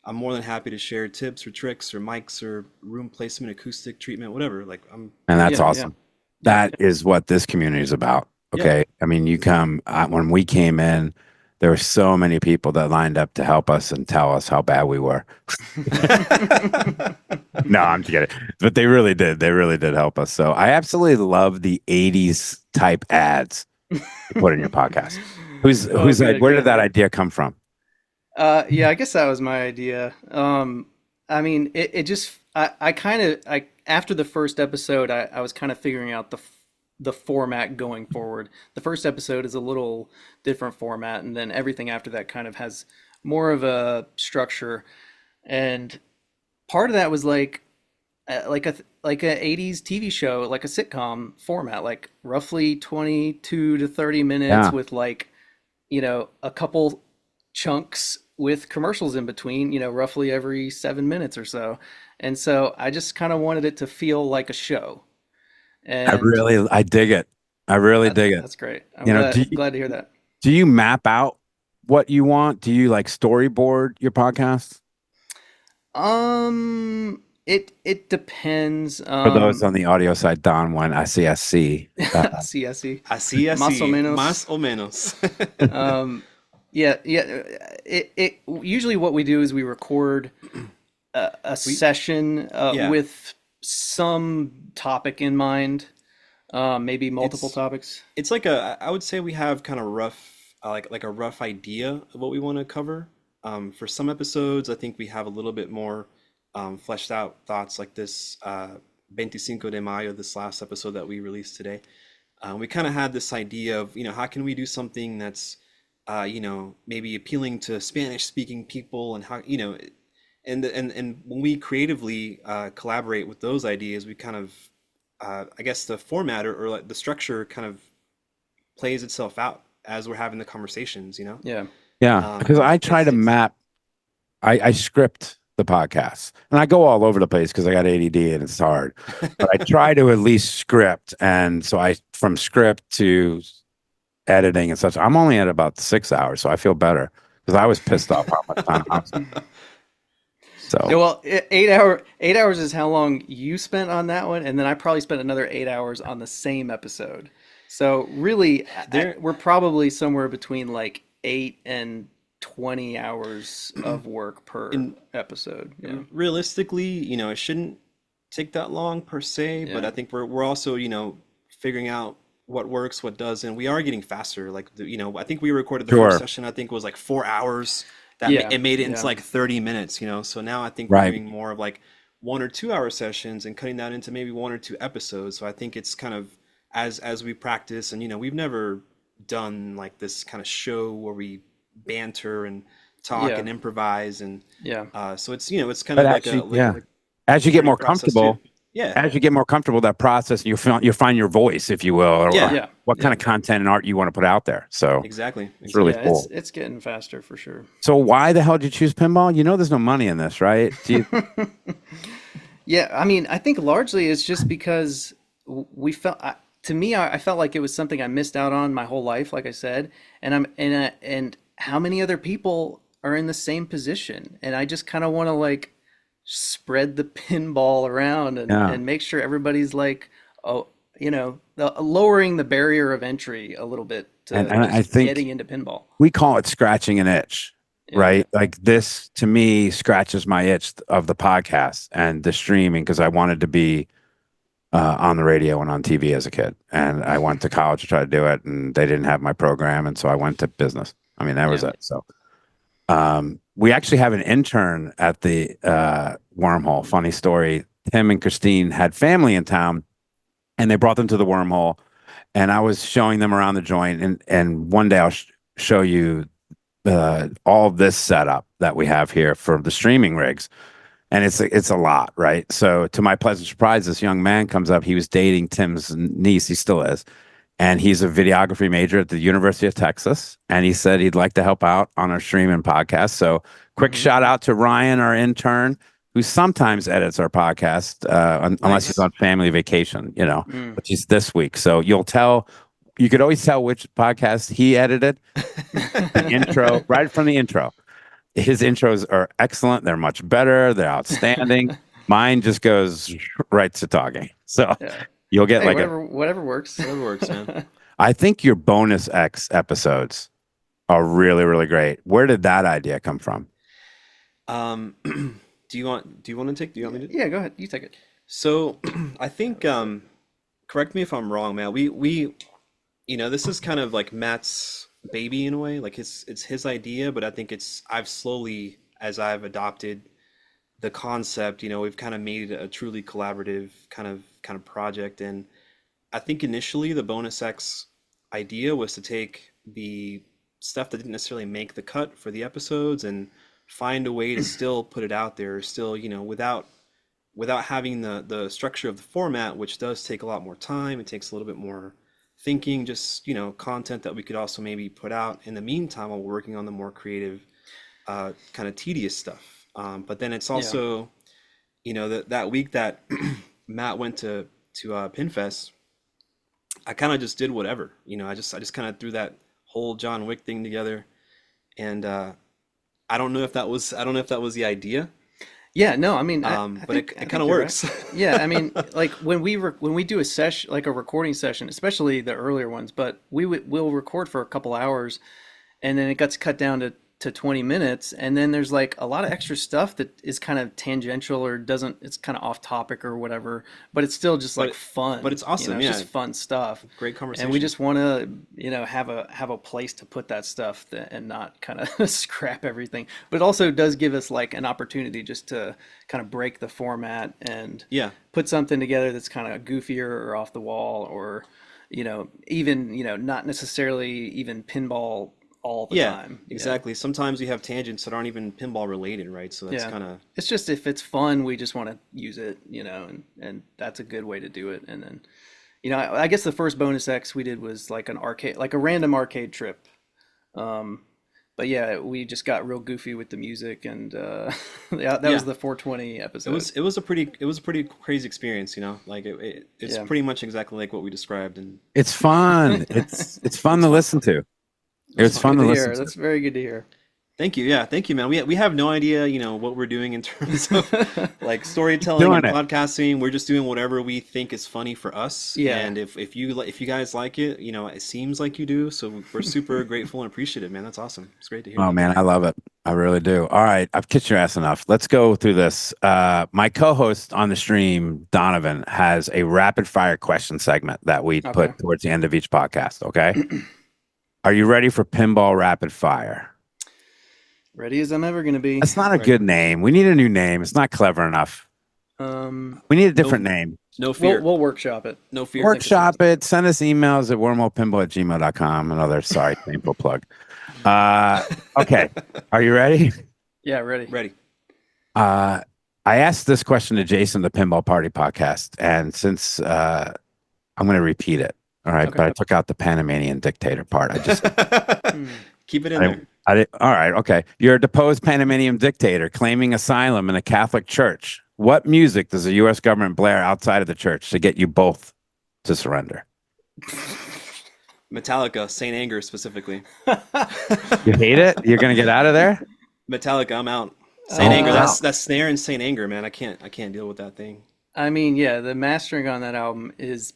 I'm more than happy to share tips or tricks or mics or room placement, acoustic treatment, whatever. Like And that's Yeah, yeah. awesome. That is what this community is about. yeah. Okay. I mean, when we came in, there were so many people that lined up to help us and tell us how bad we were. No, I'm just kidding. But they really did. They really did help us. So I absolutely love the 80s type ads you put in your podcast. Oh, Who's like, good, where did good. that idea come from? Yeah, I guess that was my idea. I mean, it just, I kind of, after the first episode, I was kind of figuring out the format going forward. The first episode is a little different format, and then everything after that kind of has more of a structure. And part of that was like a 80s TV show, like a sitcom format, like roughly 22 to 30 minutes Yeah. with like, a couple chunks with commercials in between, roughly every 7 minutes or so. And so I just kind of wanted it to feel like a show. And I dig it. I really dig it. that's great. I'm You know, glad to hear that. do you map out what you want? Do you like storyboard your podcast? It depends. For those on the audio side, Don went ICSC. See, I see. Así, Más o así, menos. más o menos. Yeah, yeah. It usually what we do is we record a session Yeah. with some topic in mind, maybe multiple It's topics. it's like I would say we have kind of rough like a rough idea of what we want to cover. For some episodes, I think we have a little bit more fleshed out thoughts like this 25 de Mayo, this last episode that we released today. We kind of had this idea of, how can we do something that's, maybe appealing to Spanish speaking people and how, and when we creatively collaborate with those ideas, we kind of, I guess the format or like the structure kind of plays itself out as we're having the conversations, Yeah. Yeah, because I try to It's map. I script the podcast, and I go all over the place because I got ADD and it's hard. But I try to at least script, and so from script to editing and such. I'm only at about 6 hours, so I feel better because I was pissed off how much time I was. Yeah, So well, 8 hours is how long you spent on that one, and then I probably spent another 8 hours on the same episode. So really, there. we're probably somewhere between like 8 and 20 hours of work per In episode. Yeah, realistically, it shouldn't take that long per se, but yeah, I think we're also, figuring out what works, what doesn't. We are getting faster. Like, I think we recorded the first Sure. session, I think was like 4 hours. Yeah, It made it into yeah, like 30 minutes, So now I think we're Right. doing more of like 1 or 2 hour sessions and cutting that into maybe 1 or 2 episodes. So I think it's kind of as we practice, and we've never done like this kind of show where we banter and talk yeah, and improvise, and yeah, so it's kind But of like a actually, yeah, as you get learning more process too. comfortable, Yeah, that process, you'll find your voice, if you will, or yeah, yeah, what kind yeah, of content and art you want to put out there. So exactly, it's really yeah. exactly. It's cool. it's getting faster for sure. So why the hell did you choose pinball? There's no money in this, right? Yeah, I mean, I think largely it's just because we felt, to me, I felt like it was something I missed out on my whole life, like I said, and how many other people are in the same position, and I just kind of want to like spread the pinball around Yeah. and make sure everybody's like, oh, lowering the barrier of entry a little bit to And I just think getting into pinball. we call it scratching an itch, Yeah, right? Like this to me scratches my itch of the podcast and the streaming because I wanted to be on the radio and on TV as a kid. And I went to college to try to do it, and they didn't have my program. And so I went to business. I mean, that was yeah. it. So we actually have an intern at the Wormhole. Funny story. Tim and Christine had family in town, and they brought them to the Wormhole. And I was showing them around the joint. And one day I'll show you all this setup that we have here for the streaming rigs, and it's a lot, right? So to my pleasant surprise, this young man comes up. He was dating Tim's niece. He still is, and he's a videography major at the University of Texas. And he said he'd like to help out on our stream and podcast. So quick Hmm. shout out to Ryan, our intern, who sometimes edits our podcast, unless he's Nice. on family vacation, Mm. which is this week. So you could always tell which podcast he edited. The intro, right from the intro. His intros are excellent. They're much better. They're outstanding. Mine just goes right to talking. So Yeah. you'll get Hey, like whatever works. Whatever works, man. I think your bonus X episodes are really, really great. Where did that idea come from? Um, do you want to take? Do you want me to? Yeah, go ahead. You take it. So I think correct me if I'm wrong, man. We this is kind of like Matt's baby in a way. Like it's his idea, but I think I've slowly, as I've adopted the concept, we've kind of made it a truly collaborative kind of project. And I think initially the bonus X idea was to take the stuff that didn't necessarily make the cut for the episodes and find a way to still put it out there, still, without having the structure of the format, which does take a lot more time. It takes a little bit more thinking, just, content that we could also maybe put out in the meantime while we're working on the more creative, kind of tedious stuff. But then it's Yeah. also, that week that Matt went to Pinfest, I kind of just did whatever. I just kind of threw that whole John Wick thing together, and I don't know if that was the idea, Yeah, no, I mean, I but think it I kind think of you're right. works. Yeah, I mean, like when we do a session, like a recording session, especially the earlier ones, but we'll record for a couple hours, and then it gets cut down to 20 minutes, and then there's like a lot of extra stuff that is kind of tangential or doesn't, it's kind of off topic or whatever, but it's still just like But fun, it's awesome, it's yeah. just fun stuff. Great And we conversation. just want to, have a place to put that stuff and not kind of scrap everything. But it also does give us like an opportunity just to kind of break the format and Yeah, put something together that's kind of goofier or off the wall or, even, not necessarily even pinball all the yeah, time. Yeah. exactly. Sometimes we have tangents that aren't even pinball related, right? So that's Yeah. kind of It's just if it's fun, we just want to use it, and that's a good way to do it. And then, I guess the first bonus X we did was like an arcade, like a random arcade trip. Um, but yeah, we just got real goofy with the music, and yeah, that was yeah. the 420 It episode. was it was a pretty crazy experience, Like it's Yeah. pretty much exactly like what we described, and It's fun. It's fun it's to fun. listen to. It's It's fun. fun Good to to listen hear. to. That's very good to hear. Thank you. Yeah, thank you, man. We have no idea, what we're doing in terms of like storytelling Doing and it. podcasting. We're just doing whatever we think is funny for us. Yeah. And if you guys like it, it seems like you do. So we're super grateful and appreciative, man. That's awesome. It's great to hear Oh that. man, I love it. I really do. All right, I've kissed your ass enough. Let's go through this. My co-host on the stream, Donovan, has a rapid fire question segment that we Okay. put towards the end of each podcast. Okay. Are you ready for pinball rapid fire? Ready as I'm ever gonna be. That's not a Right. good name. We need a new name. It's not clever enough. We need a different name. No fear. We'll workshop it. No fear. Workshop it. Send us emails at wormholepinball@gmail.com. Another sorry, painful plug. Okay. Are you ready? Yeah, ready. Ready. I asked this question to Jason, the Pinball Party podcast, and since I'm going to repeat it. All right, Okay. but I took out the Panamanian dictator part. I just Keep it in there. all right, okay. You're a deposed Panamanian dictator claiming asylum in a Catholic church. What music does the U.S. government blare outside of the church to get you both to surrender? Metallica, Saint Anger specifically. You hate it? You're going to get out of there? Metallica, I'm out. Saint Anger, wow. that's snare and Saint Anger, man. I can't deal with that thing. I mean, yeah, the mastering on that album is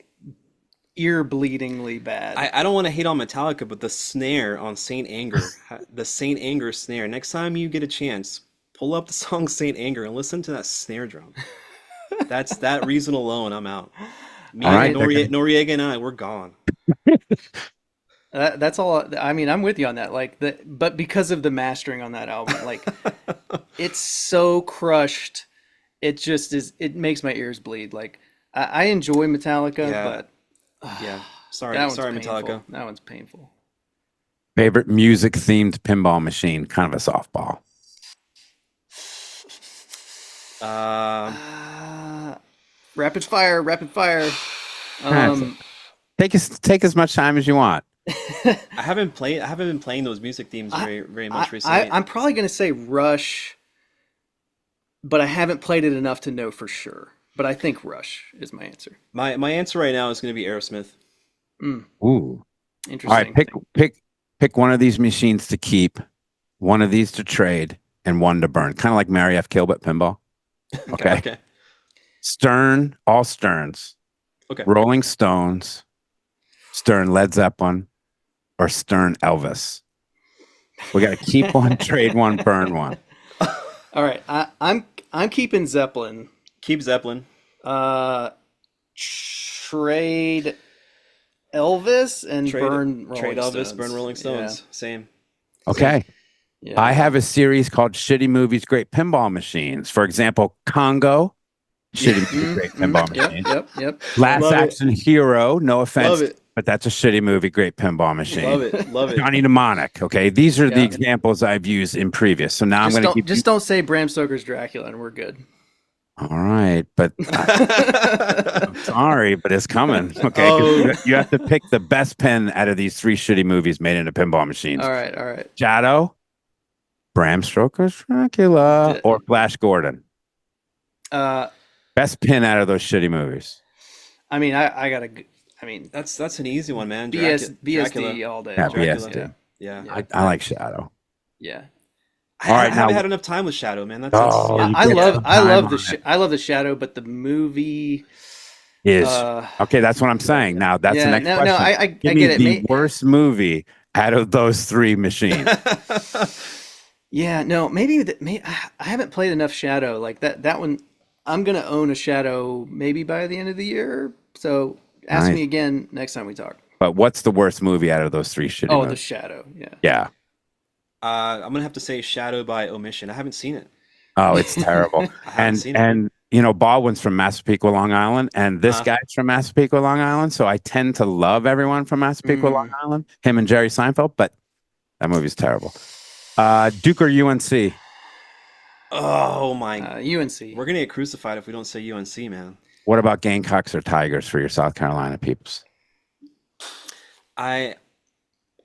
ear-bleedingly bad. I don't want to hate on Metallica, but the snare on Saint Anger, the Saint Anger snare. Next time you get a chance, pull up the song Saint Anger and listen to that snare drum. That's that reason alone. I'm out. Me All right, and Noriega and I, we're gone. That's all. I mean, I'm with you on that. But because of the mastering on that album, it's so crushed. It just is. It makes my ears bleed. I enjoy Metallica, Yeah. but Yeah. Sorry, that one's sorry, painful. Metallica. That one's painful. Favorite music themed pinball machine? Kind of a softball. Rapid fire, rapid fire. Take as much time as you want. I haven't been playing those music themes very much recently. I'm probably gonna say Rush, but I haven't played it enough to know for sure. But I think Rush is my answer. My answer right now is going to be Aerosmith. Ooh. Interesting. All right, pick one of these machines to keep, one of these to trade, and one to burn. Kind of like Mary F. Kilbert pinball. Okay. Okay. Stern, all Sterns. Okay. Rolling Stones, Stern Led Zeppelin, or Stern Elvis. We got to keep one, trade one, burn one. All right, I'm keeping Zeppelin. Keep Zeppelin. Trade Elvis and burn Rolling Trade Elvis, Stones. burn Rolling Stones. Same. Okay. Yeah. I have a series called Shitty Movies, Great Pinball Machines. For example, Congo, Shitty Movies, Great Pinball Machine. Yep. Last Love it. Action Hero, no offense, Love it. but that's a shitty movie, great pinball machine. Love it. Love it. Johnny Mnemonic. Okay, these are the Yeah. examples I've used in previous. So now I'm going to keep. Just don't say Bram Stoker's Dracula, and we're good. All right, but I'm sorry, but it's coming. Okay, 'cause you have to pick the best pen out of these three shitty movies made into pinball machines. All right. Shadow, Bram Stoker's Dracula, or Flash Gordon. Best pin out of those shitty movies. I mean, I gotta. I mean, That's an easy one, man. BSD Dracula. all day. Yeah, Dracula. BSD. Yeah. I like Shadow. Yeah. All right, I haven't now- had enough time with Shadow, man. That's Oh, yeah. you I get love some I time love on the it. I love the Shadow, but the movie Is uh, okay. That's what I'm saying. Now that's the yeah, next no, question. I Give get me it. the worst movie out of those three machines. Yeah, no, maybe I haven't played enough Shadow like that one. I'm gonna own a Shadow maybe by the end of the year. So ask Nice. me again next time we talk. But what's the worst movie out of those three shitty Oh, the movies? Shadow. Yeah. Yeah. I'm gonna have to say Shadow by omission. I haven't seen it. Oh, it's terrible. I haven't seen it. And Baldwin's from Massapequa, Long Island, and this guy's from Massapequa, Long Island. So I tend to love everyone from Massapequa, Long Island. Him and Jerry Seinfeld, but that movie's terrible. Duke or UNC? Oh my! UNC. We're gonna get crucified if we don't say UNC, man. What about Gamecocks or Tigers for your South Carolina peeps? I'm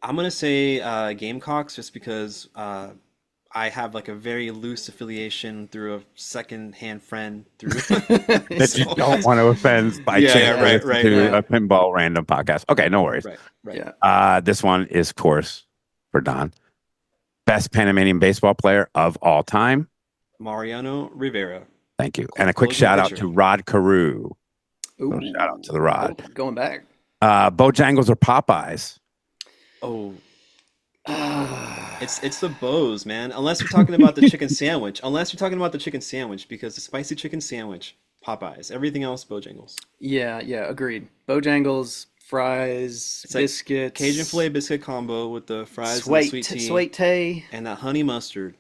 gonna say Gamecocks just because I have like a very loose affiliation through a second-hand friend through That you don't want to offend by Yeah, chance right, to right. a pinball random podcast. Okay, no worries. right. Yeah. This one is, of course, for Don. Best Panamanian baseball player of all time. Mariano Rivera. Thank you. And a quick Closing shout out pitcher. to Rod Carew. Ooh, Shout out to the Rod. going back. Bojangles or Popeyes? Oh, it's the Bows, man. Unless you're talking about the chicken sandwich. Unless you're talking about the chicken sandwich, because the spicy chicken sandwich, Popeyes. Everything else, Bojangles. Yeah, agreed. Bojangles, fries, It's like biscuits, Cajun filet biscuit combo with the fries and the sweet tea sweet tea. and that honey mustard.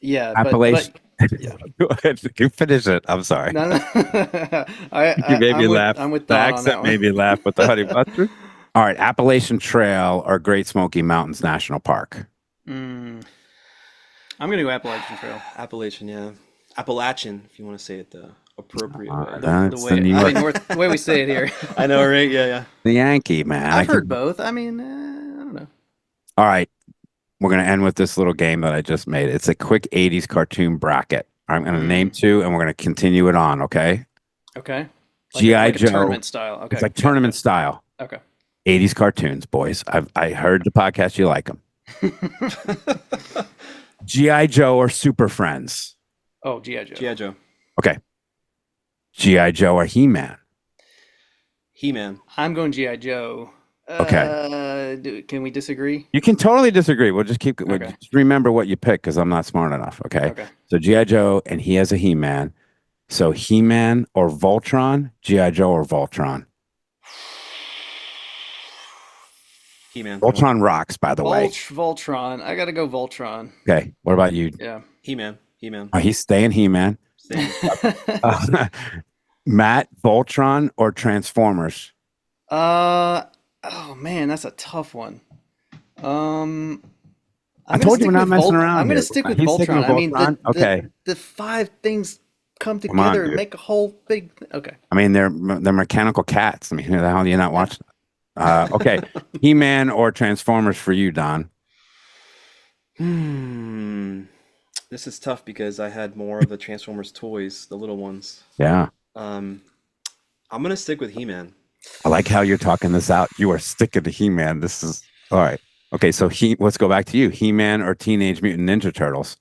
Yeah, Appellation. yeah. Go ahead. You finish it. I'm sorry. No. You made me laugh. I'm with The Don on that accent one. made me laugh with the honey mustard. All right. Appalachian Trail or Great Smoky Mountains National Park? I'm gonna go Appalachian Trail. Appalachian, yeah. Appalachian, if you want to say it the appropriate way. That's The the way New York, the way we say it here. I know, right? Yeah. the Yankee, man. I've heard both. I mean, I don't know. All right. We're going to end with this little game that I just made. It's a quick 80s cartoon bracket. I'm going to name two and we're going to continue it on, okay? Okay. G.I. like Joe. a tournament style. Okay. It's like tournament style. Okay. 80s cartoons, boys. I heard the podcast. You like them. G.I. Joe or Super Friends? Oh, G.I. Joe. G.I. Joe. Okay. G.I. Joe or He-Man? He-Man. I'm going G.I. Joe. Okay. Can we disagree? You can totally disagree. We'll just keep. Okay. Just remember what you pick because I'm not smart enough. Okay. Okay. So G.I. Joe and he has a He-Man. So He-Man or Voltron? G.I. Joe or Voltron? He-Man. Voltron rocks, by the way. Voltron. I gotta go Voltron. Okay. What about you? Yeah. He-Man. He-Man. Oh, he's staying He-Man. Same. Matt, Voltron or Transformers? Oh man, that's a tough one. I'm I told you we're not messing around. I'm going here. to stick with He's sticking Voltron. with I mean, Voltron? Okay. the five things come on, together and dude. make a whole big. Okay. I mean, they're mechanical cats. I mean, who the hell do you not watch? Okay. He-Man or Transformers for you, Don? This is tough because I had more of the Transformers toys, the little ones. Yeah. I'm gonna stick with He-Man. I like how you're talking this out. You are sticking to He-Man. This is all right. Okay, so let's go back to you. He-Man or Teenage Mutant Ninja Turtles?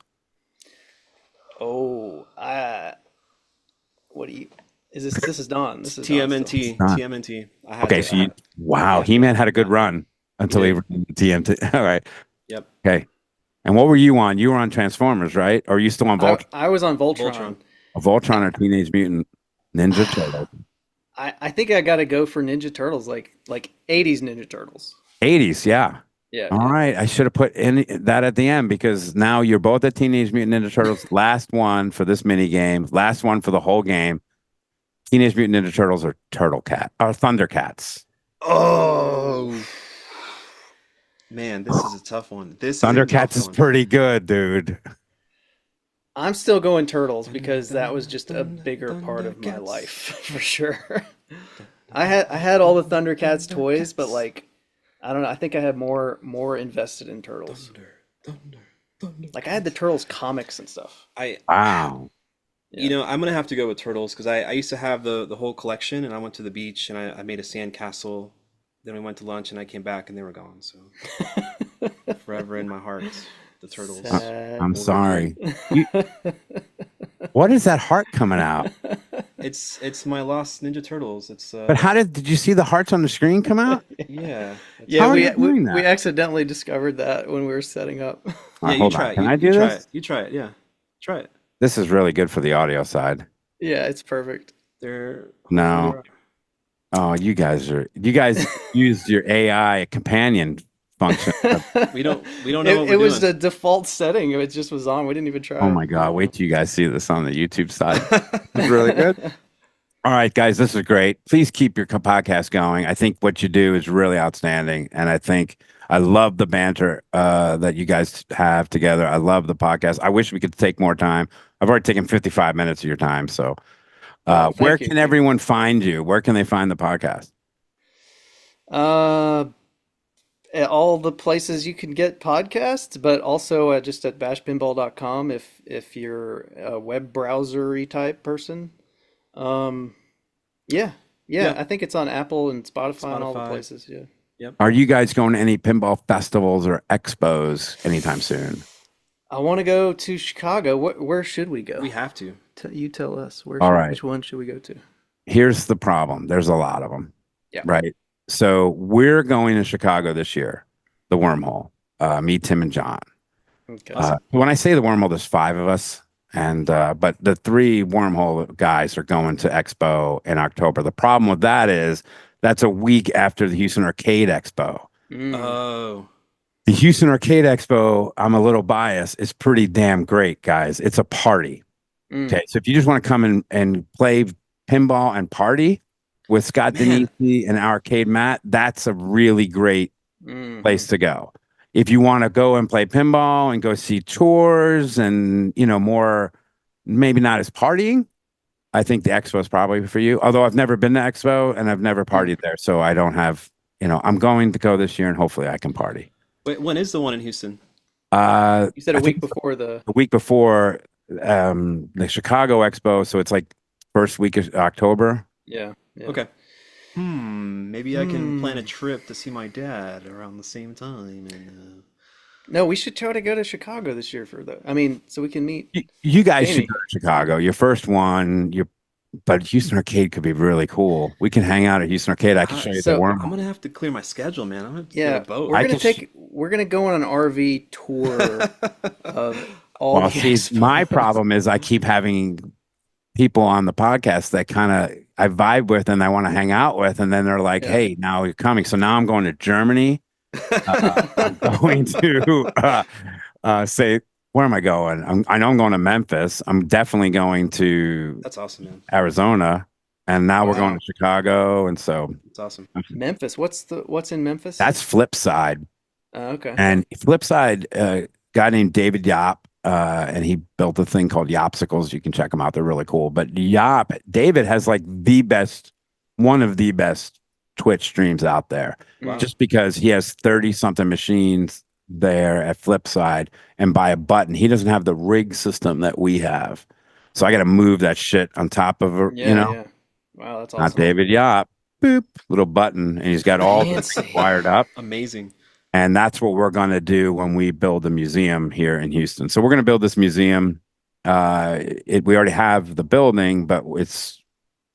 Oh, what do you? Is this? This is Don. This is Don TMNT. Don. TMNT. Okay, so wow, He-Man had a good run until he TMT. All right. Yep. Okay. And what were you on? You were on Transformers, right? Or are you still on Voltron? I was on Voltron. Voltron or Teenage Mutant Ninja Turtles? I think I got to go for Ninja Turtles, like 80s Ninja Turtles. 80s, yeah. Yeah. All right. I should have put that at the end because now you're both at Teenage Mutant Ninja Turtles. Last one for this mini game. Last one for the whole game. Teenage Mutant Ninja Turtles or Thundercats. Oh man, this is a tough one. Thundercats is pretty good, dude. I'm still going Turtles because that was just a bigger part of my life for sure. I had all the Thundercats toys, but like I don't know. I think I had more invested in Turtles. Thunder. Like I had the Turtles comics and stuff. Wow. You know, I'm gonna have to go with Turtles because I used to have the whole collection, and I went to the beach and I made a sand castle. Then we went to lunch and I came back and they were gone. So forever in my heart, the Turtles. I'm sorry. What is that heart coming out? It's my lost Ninja Turtles. It's But how did you see the hearts on the screen come out? yeah. Yeah, How are we you doing that? we accidentally discovered that when we were setting up. All right, Yeah, you hold try on. it. Can You, I do you try this? it. You try it. Yeah, try it. This is really good for the audio side. Yeah, it's perfect. They're No. Oh, you guys used your AI companion function. we don't know what It we're was doing. the default setting. It just was on. We didn't even try. Oh my God. Wait till you guys see this on the YouTube side. It's really good. All right, guys, this is great. Please keep your podcast going. I think what you do is really outstanding. And I love the banter that you guys have together. I love the podcast. I wish we could take more time. I've already taken 55 minutes of your time. So where can everyone find you? Where can they find the podcast? At all the places you can get podcasts, but also just at bashpinball.com if you're a web browser-y type person. Yeah, I think it's on Apple and Spotify and all the places. Yeah. Are you guys going to any pinball festivals or expos anytime soon? I want to go to Chicago. Where should we go? We have to. You tell us. All right. Which one should we go to? Here's the problem. There's a lot of them. Yeah. Right. So we're going to Chicago this year, the Wormhole. Me, Tim, and John. Okay. When I say the Wormhole, there's 5 of us, and but the 3 Wormhole guys are going to Expo in October. The problem with that is that's a week after the Houston Arcade Expo. Oh. The Houston Arcade Expo, I'm a little biased. It's pretty damn great, guys. It's a party. Okay, so if you just want to come in and play pinball and party with Scott Denisi and Arcade Matt, that's a really great place to go. If you want to go and play pinball and go see tours and, you know, more, maybe not as partying, I think the Expo is probably for you. Although I've never been to Expo and I've never partied there. So I don't have, you know, I'm going to go this year and hopefully I can party. Wait, when is the one in Houston? You said a week before the week before the Chicago Expo. So it's like first week of October. Yeah. Okay. Maybe I can plan a trip to see my dad around the same time. And no, we should try to go to Chicago this year so we can meet. You guys should go to Chicago. Your first one. But Houston Arcade could be really cool. We can hang out at Houston Arcade. I can show you the Wormhole. I'm gonna have to clear my schedule, man. I'm gonna get a boat. We're gonna go on an RV tour of all the expos. My problem is I keep having people on the podcast that kind of I vibe with and I want to hang out with, and then they're like, "Hey, now you're coming." So now I'm going to Germany. I'm going to say, where am I going? I know I'm going to Memphis. I'm definitely going to. That's awesome, man. Arizona, and now we're going to Chicago, and so it's awesome. Memphis. What's in Memphis? That's Flipside. Okay. And Flipside, a guy named David Yop. And he built a thing called Yopsicles. You can check them out; they're really cool. But David has like one of the best Twitch streams out there, just because he has 30-something machines there at Flipside, and by a button, he doesn't have the rig system that we have. So I got to move that shit on top of her. Yeah. Wow, that's awesome. Not David Yop. Boop, little button, and he's got all this wired up. Amazing. And that's what we're going to do when we build a museum here in Houston. So we're going to build this museum. We already have the building, but it's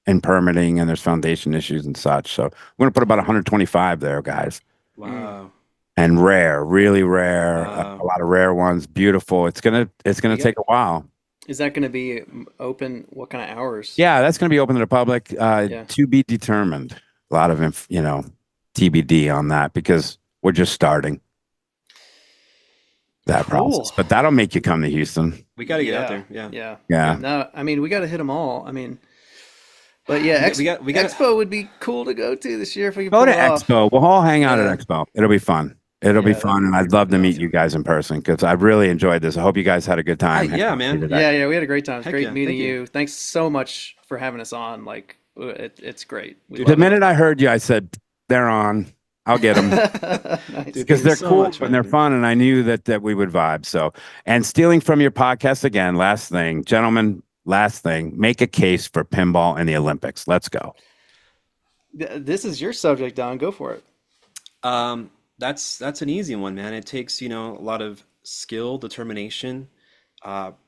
in permitting and there's foundation issues and such. So we're going to put about 125 there, guys. Wow. And really rare. A lot of rare ones. Beautiful. It's gonna take a while. Is that going to be open? What kind of hours? Yeah, that's going to be open to the public. To be determined. A lot of TBD on that because we're just starting that process, but that'll make you come to Houston. We got to get out there. Yeah. No, I mean, we got to hit them all. I mean, but yeah, Expo would be cool to go to this year if we could go to Expo. Expo. We'll all hang out at Expo. It'll be fun. It'll be fun, and I'd love to meet you guys in person because I've really enjoyed this. I hope you guys had a good time. Yeah, man. Yeah, we had a great time. It's great meeting you. Thanks so much for having us on. Like, it's great. The minute I heard you, I said, "They're on. I'll get them." Because they're cool and they're fun, and I knew that we would vibe. So, and stealing from your podcast again. Last thing, gentlemen. Last thing. Make a case for pinball in the Olympics. Let's go. This is your subject, Don. Go for it. That's an easy one, man. It takes, a lot of skill, determination,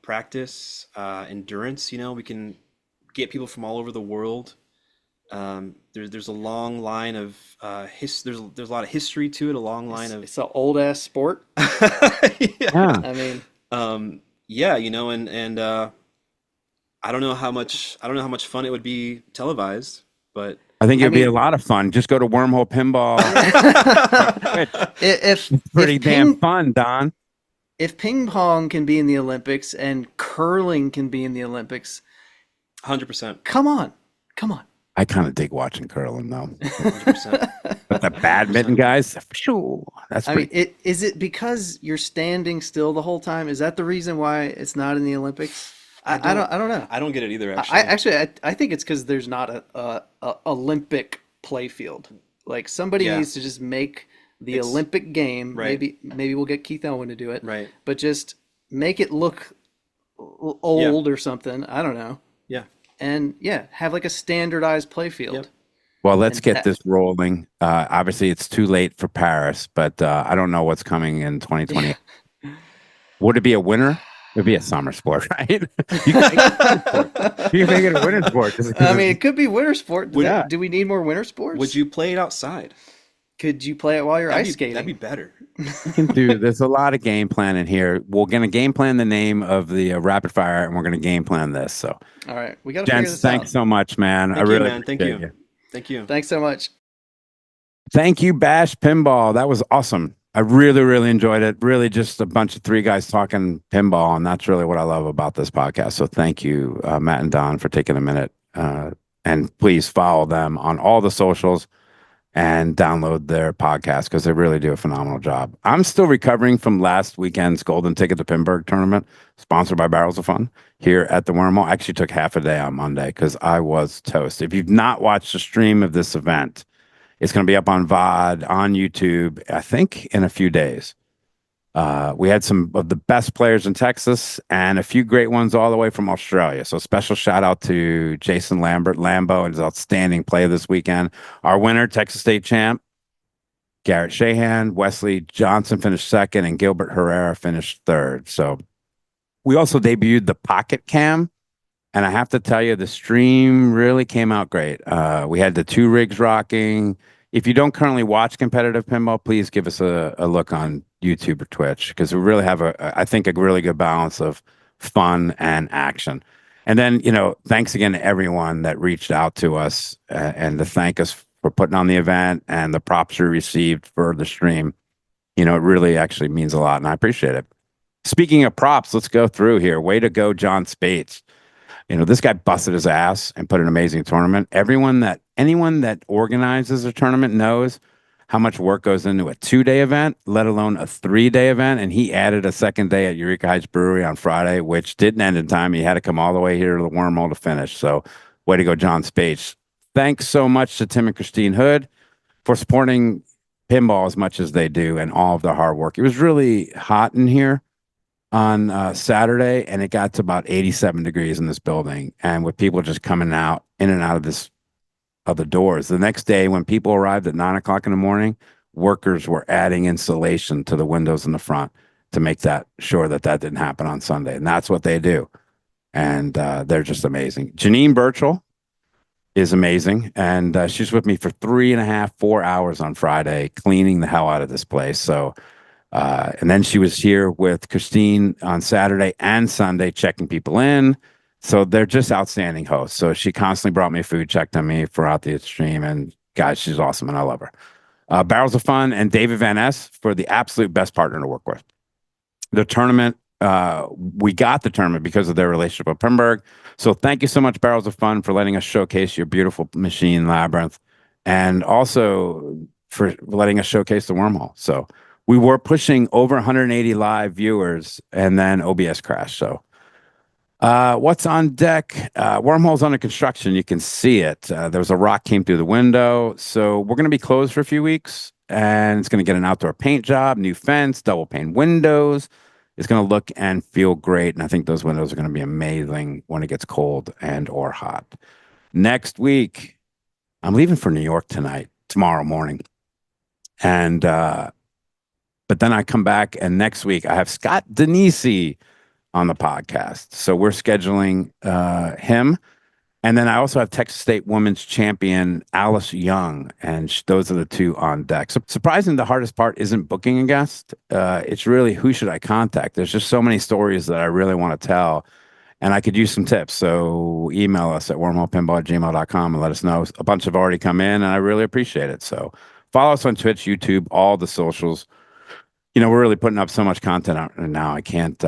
practice, endurance. We can get people from all over the world. There's a long line of there's a lot of history to it. A long line of it's an old ass sport. Yeah. I mean, and I don't know how much fun it would be televised, but I think it'd be a lot of fun. Just go to Wormhole Pinball. It's pretty damn fun, Don. If ping pong can be in the Olympics and curling can be in the Olympics, 100%. Come on. I kind of dig watching curling though. 100%. But the badminton guys, that's. I mean, is it because you're standing still the whole time? Is that the reason why it's not in the Olympics? I don't know. I don't get it either. Actually, I think it's because there's not a Olympic play field. Like somebody needs to just make the Olympic game. Right. Maybe we'll get Keith Elwin to do it. Right. But just make it look old or something. I don't know. Yeah. And have like a standardized play field. Yep. Well, let's get this rolling. Obviously, it's too late for Paris, but I don't know what's coming in 2020. Would it be a winner? It'd be a summer sport, right? You can make it a winter sport. You can make it a winter sport. I mean, it could be winter sport. Yeah. Do we need more winter sports? Would you play it outside? Could you play it while you're ice skating? That'd be better. We can do. There's a lot of game planning here. We're going to game plan the name of the rapid fire, and we're going to game plan this. So, all right, we got to figure gents, this out. thanks so much, man. Thank I really you, man. Thank appreciate you. you. Thank you. Thanks so much. Thank you, Bash Pinball. That was awesome. I really, really enjoyed it. Really, just a bunch of three guys talking pinball, and that's really what I love about this podcast. So, thank you, Matt and Don, for taking a minute. And please follow them on all the socials and download their podcast because they really do a phenomenal job. I'm still recovering from last weekend's Golden Ticket to Pinburg tournament, sponsored by Barrels of Fun here at the Wormhole. I actually took half a day on Monday because I was toast. If you've not watched the stream of this event, it's going to be up on VOD, on YouTube, I think in a few days. We had some of the best players in Texas and a few great ones all the way from Australia. So special shout out to Jason Lambo, and his outstanding play this weekend. Our winner, Texas State champ, Garrett Shahan, Wesley Johnson finished second, and Gilbert Herrera finished third. So we also debuted the Pocket Cam. And I have to tell you, the stream really came out great. We had the two rigs rocking. If you don't currently watch competitive pinball, please give us a look on YouTube or Twitch because we really have I think a really good balance of fun and action. And then, thanks again to everyone that reached out to us and to thank us for putting on the event and the props we received for the stream. It really actually means a lot, and I appreciate it. Speaking of props, let's go through here. Way to go, John Spates. This guy busted his ass and put an amazing tournament. Anyone that organizes a tournament knows how much work goes into a 2-day event, let alone a 3-day event. And he added a second day at Eureka Heights Brewery on Friday, which didn't end in time. He had to come all the way here to the Wormhole to finish. So way to go, John Spates. Thanks so much to Tim and Christine Hood for supporting pinball as much as they do and all of their hard work. It was really hot in here on Saturday, and it got to about 87 degrees in this building, and with people just coming out in and out of the doors. The next day, when people arrived at 9 o'clock in the morning, workers were adding insulation to the windows in the front to make sure that didn't happen on Sunday, and that's what they do. And they're just amazing. Janine Birchall is amazing, and she's with me for 3.5, 4 hours on Friday, cleaning the hell out of this place. So. And then she was here with Christine on Saturday and Sunday checking people in. So they're just outstanding hosts. So she constantly brought me food, checked on me throughout the stream. And guys, she's awesome and I love her. Barrels of Fun and David Van Ness for the absolute best partner to work with. The tournament, we got the tournament because of their relationship with Pinburg. So thank you so much, Barrels of Fun, for letting us showcase your beautiful machine, Labyrinth, and also for letting us showcase the Wormhole. So we were pushing over 180 live viewers, and then OBS crashed. So what's on deck? Wormhole's under construction. You can see it. There was a rock came through the window. So we're going to be closed for a few weeks, and it's going to get an outdoor paint job, new fence, double pane windows. It's going to look and feel great, and I think those windows are going to be amazing when it gets cold and or hot. Next week, I'm leaving for New York tomorrow morning. And but then I come back, and next week I have Scott Denisi on the podcast. So we're scheduling him. And then I also have Texas State Women's Champion Alice Young, and those are the two on deck. So surprisingly, the hardest part isn't booking a guest. It's really who should I contact? There's just so many stories that I really want to tell, and I could use some tips. So email us at wormholepinball@gmail.com and let us know. A bunch have already come in, and I really appreciate it. So follow us on Twitch, YouTube, all the socials. We're really putting up so much content out now. I can't,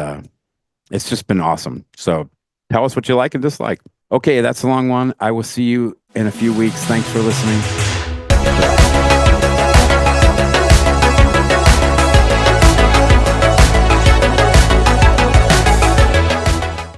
it's just been awesome. So tell us what you like and dislike. Okay, that's a long one. I will see you in a few weeks. Thanks for listening.